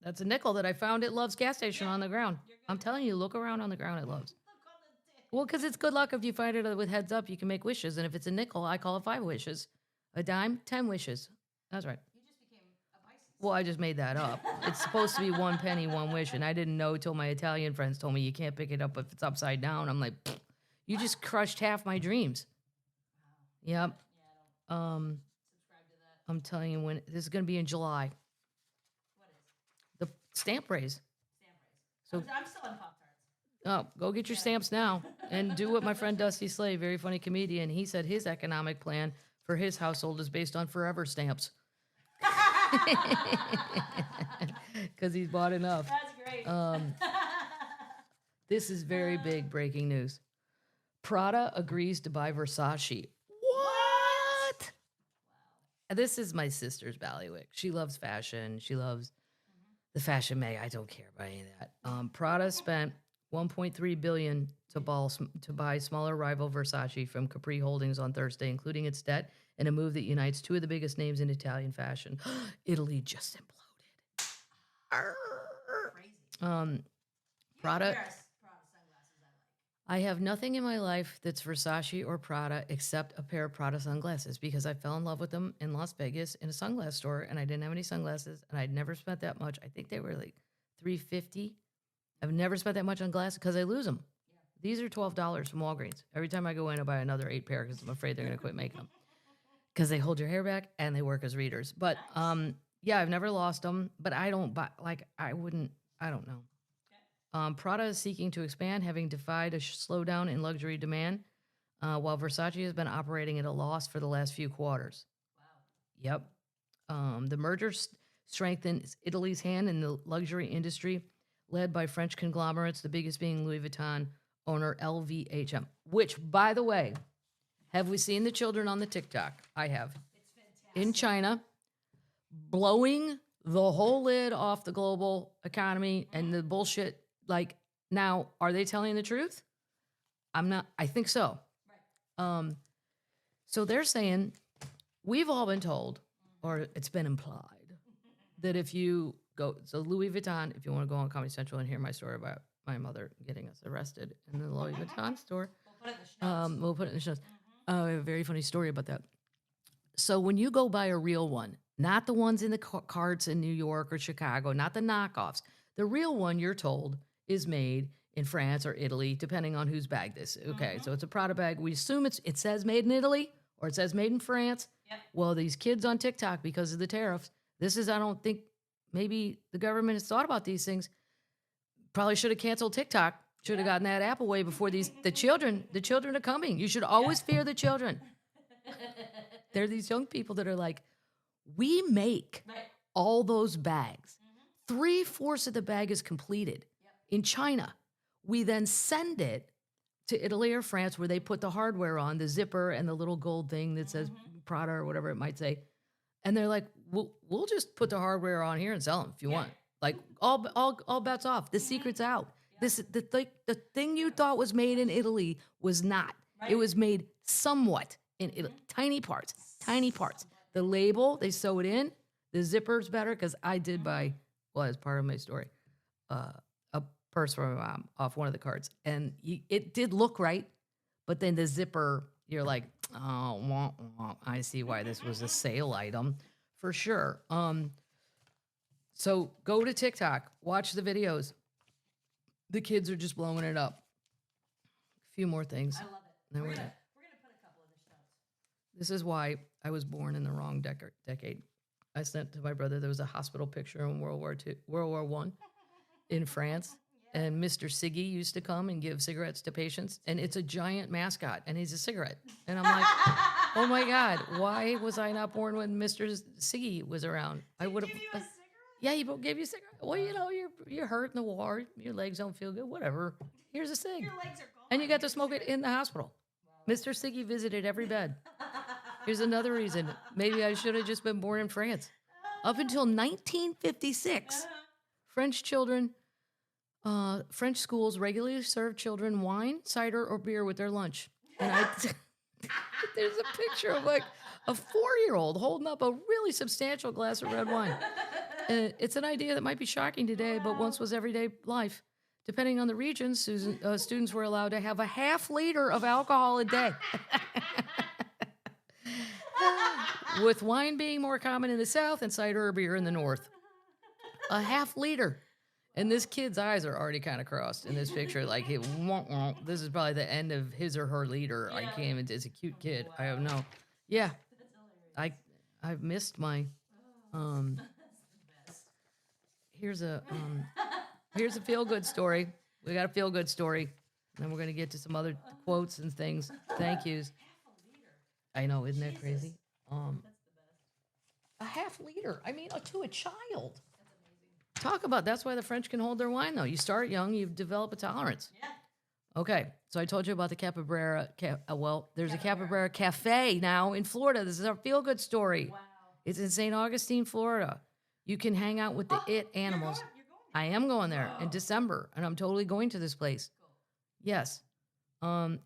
That's a nickel that I found at Love's gas station on the ground. I'm telling you, look around on the ground at Love's. Well, because it's good luck if you find it with heads up, you can make wishes. And if it's a nickel, I call it 5 wishes. A dime, 10 wishes. That's right. You just became a Pisces. Well, I just made that up. It's supposed to be 1 penny, 1 wish. And I didn't know till my Italian friends told me you can't pick it up if it's upside down. I'm like, you just crushed half my dreams. Wow. Yep. Yeah, I don't subscribe to that. I'm telling you when this is going to be in July. What is? The stamp raise. Stamp raise. So I'm still on Pop-Tarts. Oh, go get your stamps now and do what my friend Dusty Slade, very funny comedian, he said his economic plan for his household is based on forever stamps. Because he's bought enough. That's great. This is very big breaking news. Prada agrees to buy Versace. What? Wow. This is my sister's bailiwick. She loves fashion. She loves the fashion may. I don't care about any of that. Prada spent $1.3 billion to buy smaller rival Versace from Capri Holdings on Thursday, including its debt, in a move that unites 2 of the biggest names in Italian fashion. Italy just imploded. Crazy. Prada. Sunglasses I like. I have nothing in my life that's Versace or Prada except a pair of Prada sunglasses because I fell in love with them in Las Vegas in a sunglass store, and I didn't have any sunglasses, and I'd never spent that much. I think they were like $350. I've never spent that much on glasses because I lose them. These are $12 from Walgreens. Every time I go in, I buy another 8 pair because I'm afraid they're going to quit making them. Because they hold your hair back and they work as readers. But yeah, I've never lost them. But I don't buy, like, I don't know. Prada is seeking to expand, having defied a slowdown in luxury demand, while Versace has been operating at a loss for the last few quarters. Wow. Yep. The merger strengthens Italy's hand in the luxury industry, led by French conglomerates, the biggest being Louis Vuitton owner LVMH, which, by the way, have we seen the children on the TikTok? I have. It's fantastic. In China, blowing the whole lid off the global economy and the bullshit. Like, now, are they telling the truth? I'm not. I think so. Right. So they're saying, we've all been told, or it's been implied, that if you go, so Louis Vuitton, if you want to go on Comedy Central and hear my story about my mother getting us arrested in the Louis Vuitton store, we'll put it in the shows. I have a very funny story about that. So when you go buy a real one, not the ones in the carts in New York or Chicago, not the knockoffs, the real one, you're told, is made in France or Italy, depending on whose bag this is. Okay, so it's a Prada bag. We assume it says made in Italy or it says made in France. Yep. Well, these kids on TikTok, because of the tariffs, I don't think, maybe the government has thought about these things. Probably should have canceled TikTok. Should have gotten that app away before the children are coming. You should always fear the children. They're these young people that are like, we make all those bags. 3/4 of the bag is completed in China. We then send it to Italy or France where they put the hardware on, the zipper and the little gold thing that says Prada or whatever it might say. And they're like, we'll just put the hardware on here and sell them if you want. Like, all bets off. The secret's out. The thing you thought was made in Italy was not. Right. It was made somewhat in Italy. Tiny parts. The label, they sew it in. The zipper's better because I did buy, well, as part of my story, a purse for my mom off one of the cards. And it did look right, but then the zipper, you're like, oh, I see why this was a sale item for sure. So go to TikTok, watch the videos. The kids are just blowing it up. A few more things. I love it. We're gonna put a couple of the shows. This is why I was born in the wrong decade. I sent to my brother, there was a hospital picture in World War I in France. And Mr. Siggy used to come and give cigarettes to patients. And it's a giant mascot, and he's a cigarette. And I'm like, oh my God, why was I not born when Mr. Siggy was around? I would have. Give you a cigarette? Yeah, he gave you a cigarette. Well, you know, you're hurt in the war. Your legs don't feel good. Whatever. Here's a cig. Your legs are gone. And you got to smoke it in the hospital. Wow. Mr. Siggy visited every bed. Here's another reason. Maybe I should have just been born in France. Up until 1956, French schools regularly served children wine, cider, or beer with their lunch. And there's a picture of like a 4-year-old holding up a really substantial glass of red wine. It's an idea that might be shocking today, but once was everyday life. Depending on the region, students were allowed to have a half liter of alcohol a day. With wine being more common in the South and cider or beer in the North. A half liter. And this kid's eyes are already kind of crossed in this picture. Like, this is probably the end of his or her liter. Yeah. I can't even, it's a cute kid. Wow. I have no, yeah. I've missed my, here's a feel-good story. We got a feel-good story. And then we're going to get to some other quotes and things. Thank yous. I know, isn't that crazy? That's the best. A half liter. I mean, to a child. Talk about, that's why the French can hold their wine, though. You start young, you develop a tolerance. Yeah. Okay, so I told you about the Caprybrera. There's a Caprybrera Café now in Florida. This is our feel-good story. Wow. It's in St. Augustine, Florida. You can hang out with the animals. You're going there. I am going there in December, and I'm totally going to this place. Cool. Yes.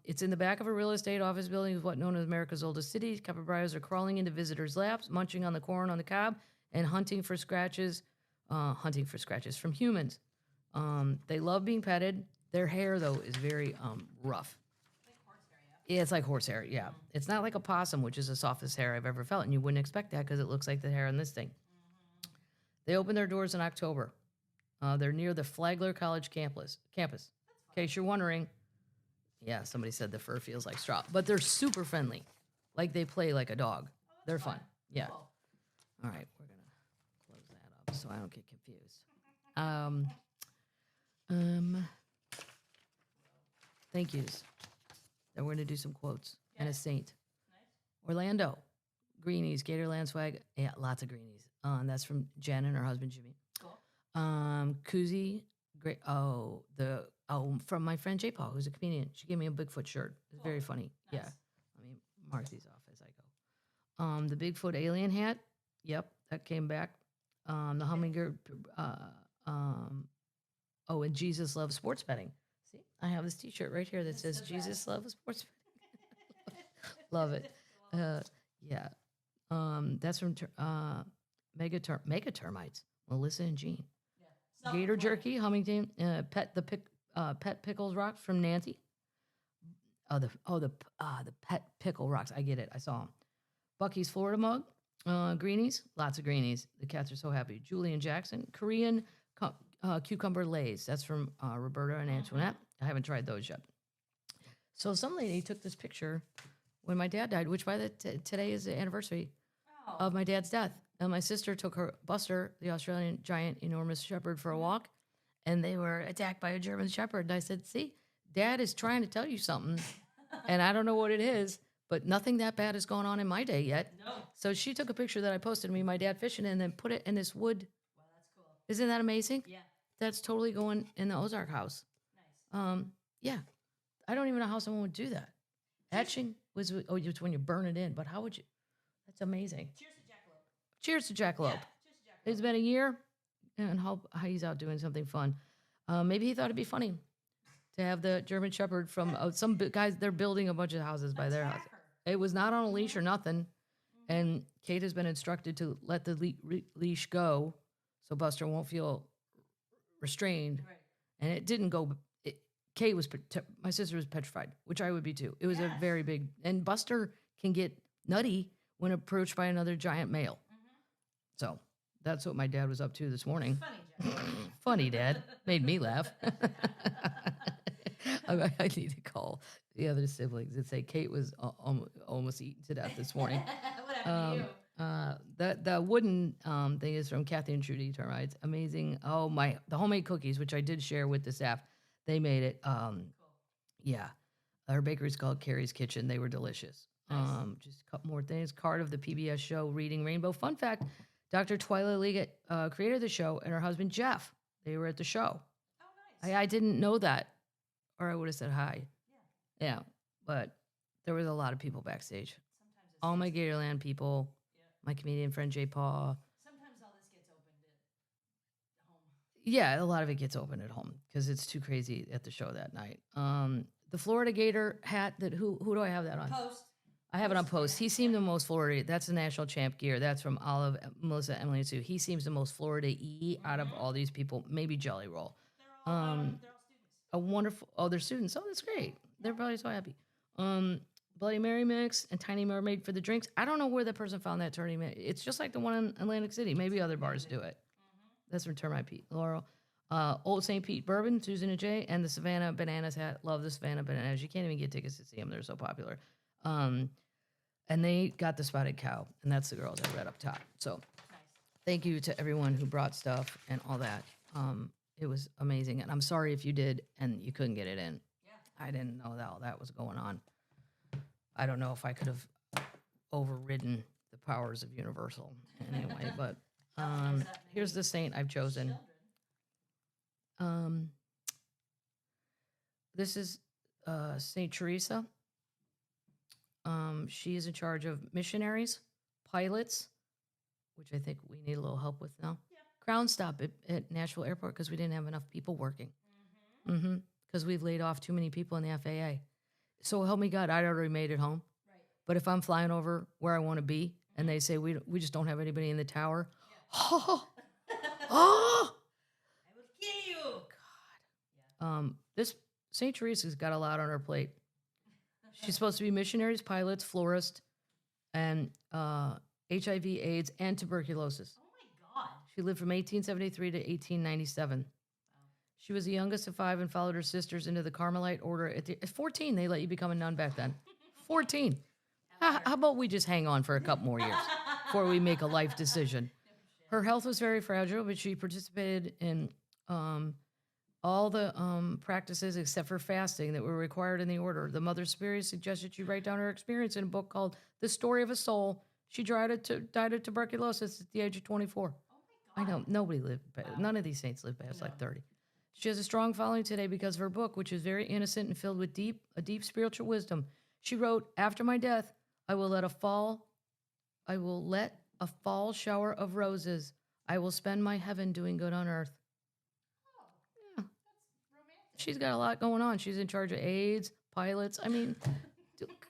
It's in the back of a real estate office building of what known as America's oldest city. Capybaras are crawling into visitors' laps, munching on the corn on the cob, and hunting for scratches from humans. They love being petted. Their hair, though, is very rough. Like horsehair, yeah? Yeah, it's like horsehair, yeah. Mm-hmm. It's not like a possum, which is the softest hair I've ever felt, and you wouldn't expect that because it looks like the hair on this thing. Mm-hmm. They open their doors in October. They're near the Flagler College campus. In case you're wondering, yeah, somebody said the fur feels like straw, but they're super friendly. Like they play like a dog. They're fun. Yeah. Cool. All right, we're gonna close that up so I don't get confused. Thank yous. Then we're gonna do some quotes and a saint. Nice. Orlando, Greenies, Gatorland swag. Yeah, lots of Greenies. That's from Jen and her husband Jimmy. Cool. Koozie, great. From my friend J Paul, who's a comedian. She gave me a Bigfoot shirt. It's very funny. Nice. Yeah. Let me mark these off as I go. The Bigfoot alien hat. Yep, that came back. The hummingbird. And Jesus loves sports betting. See, I have this T-shirt right here that says Jesus loves sports betting. Love it. Yeah. That's from Mega Termites. Melissa and Jean. Yeah. Gator jerky, Hummington, pet pickles rocks from Nancy. The pet pickle rocks. I get it. I saw them. Buc-ee's Florida mug. Greenies, lots of greenies. The cats are so happy. Julian Jackson, Korean cucumber lays. That's from Roberta and Antoinette. I haven't tried those yet. So some lady took this picture when my dad died, which today is the anniversary of my dad's death. And my sister took her Buster, the Australian giant, enormous shepherd, for a walk, and they were attacked by a German shepherd. And I said, "See, Dad is trying to tell you something, and I don't know what it is, but nothing that bad has gone on in my day yet." No. So she took a picture that I posted of me, my dad fishing, and then put it in this wood. Wow, that's cool. Isn't that amazing? Yeah. That's totally going in the Ozark house. Nice. Yeah. I don't even know how someone would do that. Etching was it's when you burn it in, but how would you? That's amazing. Cheers to Jackalope. Cheers to Jackalope. Yeah, cheers to Jackalope. It's been a year, and hope he's out doing something fun. Maybe he thought it'd be funny to have the German Shepherd from some guys. They're building a bunch of houses by their house. It was not on a leash or nothing, and Kate has been instructed to let the leash go, so Buster won't feel restrained. Right. And it didn't go. Kate was my sister was petrified, which I would be too. It was a very big, and Buster can get nutty when approached by another giant male. So that's what my dad was up to this morning. Funny, Jack. Funny, Dad. Made me laugh. I need to call the other siblings and say Kate was almost eaten to death this morning. What happened to you? The wooden thing is from Kathy and Trudy Termites. Amazing. Oh, the homemade cookies, which I did share with the staff. They made it. Cool. Yeah. Her bakery's called Carrie's Kitchen. They were delicious. Nice. Just a couple more things. Card of the PBS show Reading Rainbow. Fun fact, Dr. Twyla Leggett created the show, and her husband Jeff, they were at the show. Oh, nice. I didn't know that, or I would have said hi. Yeah, but there was a lot of people backstage. Sometimes it's All my Gatorland people, my comedian friend J. Paul. Sometimes all this gets opened at home. Yeah, a lot of it gets open at home because it's too crazy at the show that night. The Florida Gator hat that who do I have that on? Post. I have it on post. He seemed the most Florida. That's the national champ gear. That's from Olive, Melissa, Emily, and Sue. He seems the most Florida-y out of all these people. Maybe Jelly Roll. They're all students. A wonderful. Oh, they're students. Oh, that's great. They're probably so happy. Bloody Mary mix and Tiny Mermaid for the drinks. I don't know where the person found that tournament. It's just like the one in Atlantic City. Maybe other bars do it. That's from Termite Pete. Laurel. Old St. Pete Bourbon, Susan and Jay, and the Savannah Bananas hat. Love the Savannah Bananas. You can't even get tickets to see them. They're so popular. And they got the Spotted Cow, and that's the girls I read up top. So Nice. thank you to everyone who brought stuff and all that. It was amazing. And I'm sorry if you did and you couldn't get it in. Yeah. I didn't know that all that was going on. I don't know if I could have overridden the powers of Universal anyway, but here's the saint I've chosen. This is Saint Teresa. She is in charge of missionaries, pilots, which I think we need a little help with now. Yeah. Ground stop at Nashville Airport because we didn't have enough people working. Because we've laid off too many people in the FAA. So help me God, I'd already made it home. Right. But if I'm flying over where I want to be and they say we just don't have anybody in the tower, oh, I will kill you. this St. Teresa's got a lot on her plate. She's supposed to be missionaries, pilots, florist, and HIV, AIDS, and tuberculosis. Oh my God. She lived from 1873 to 1897. She was the youngest of 5 and followed her sisters into the Carmelite order. At 14, they let you become a nun back then. 14. How about we just hang on for a couple more years before we make a life decision? Her health was very fragile, but she participated in all the practices except for fasting that were required in the order. The Mother Superior suggested she write down her experience in a book called The Story of a Soul. She died of tuberculosis at the age of 24. I know, nobody lived, none of these saints lived past like 30. She has a strong following today because of her book, which is very innocent and filled with a deep spiritual wisdom. She wrote, "After my death, I will let a fall shower of roses. I will spend my heaven doing good on earth." Yeah. She's got a lot going on. She's in charge of AIDS, pilots. I mean,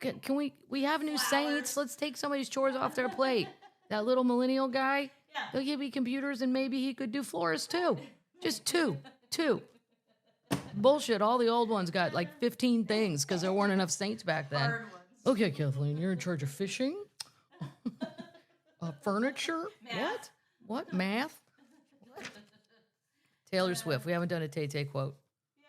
can we have new saints? Let's take somebody's chores off their plate. That little millennial guy, they'll give me computers and maybe he could do florists too. Just two. Bullshit. All the old ones got like 15 things because there weren't enough saints back then. Okay, Kathleen, you're in charge of fishing? Furniture? Math. What? Math? What? Taylor Swift. We haven't done a Tay-Tay quote.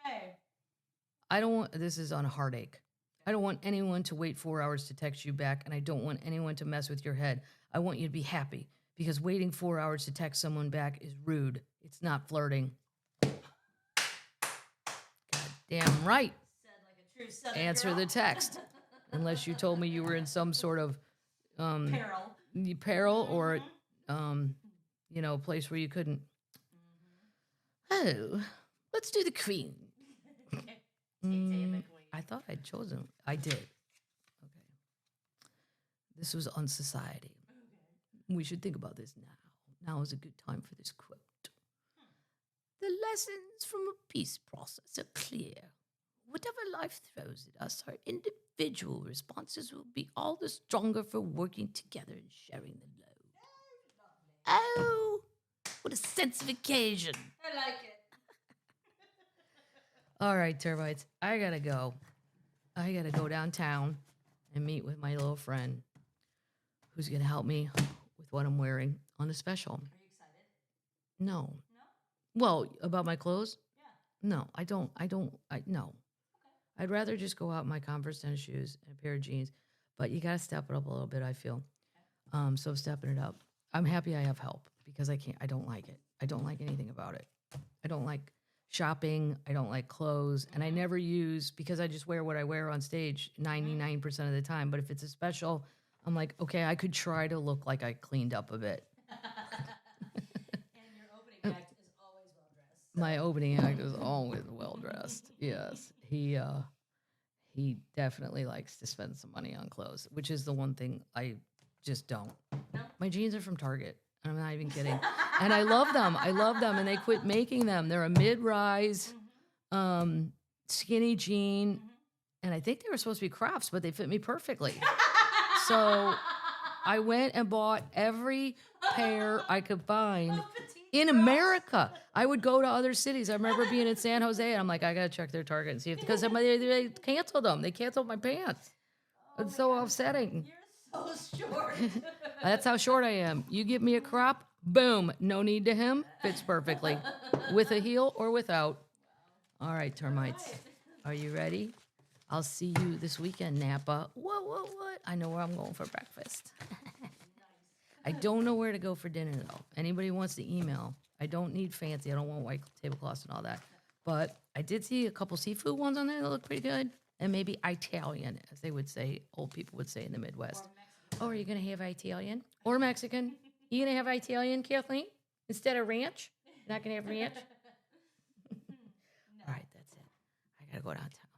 Yay. This is on a heartache. I don't want anyone to wait 4 hours to text you back, and I don't want anyone to mess with your head. I want you to be happy, because waiting 4 hours to text someone back is rude. It's not flirting. Damn right. Said like a true Southern Answer girl. the text. Unless you told me you were in some sort of peril or, place where you couldn't. Oh, let's do the queen. I thought I'd chosen. I did. Okay. This was on society. Okay. We should think about this now. Now is a good time for this quote. The lessons from a peace process are clear. Whatever life throws at us, our individual responses will be all the stronger for working together and sharing the load. Oh, what a sense of occasion. I like it. All right, termites, I gotta go. I gotta go downtown and meet with my little friend who's gonna help me with what I'm wearing on the special. Are you excited? No. No? Well, about my clothes? Yeah. No, I don't, no. Okay. I'd rather just go out in my Converse tennis shoes and a pair of jeans, but you got to step it up a little bit, I feel. So stepping it up. I'm happy I have help because I don't like it. I don't like anything about it. I don't like shopping. I don't like clothes. And I never use, because I just wear what I wear on stage 99% of the time. But if it's a special, I'm like, okay, I could try to look like I cleaned up a bit. And your opening act is always well dressed. My opening act is always well dressed. Yes, he definitely likes to spend some money on clothes, which is the one thing I just don't. No? My jeans are from Target. I'm not even kidding, and I love them. And they quit making them. They're a mid-rise, skinny jean, and I think they were supposed to be crops, but they fit me perfectly. So I went and bought every pair I could find. In America, I would go to other cities. I remember being in San Jose, and I'm like, I gotta check their Target and see if, because they canceled them. They canceled my pants. It's so upsetting. You're so short. That's how short I am. You give me a crop, boom, no need to hem, fits perfectly, with a heel or without. All right, termites, are you ready? I'll see you this weekend, Napa. What? I know where I'm going for breakfast. I don't know where to go for dinner, though. Anybody wants to email. I don't need fancy. I don't want white tablecloths and all that. But I did see a couple seafood ones on there that look pretty good. And maybe Italian, as they would say, old people would say in the Midwest. Oh, are you going to have Italian? Or Mexican? You going to have Italian, Kathleen? Instead of ranch? You're not going to have ranch? All right, that's it. I got to go downtown.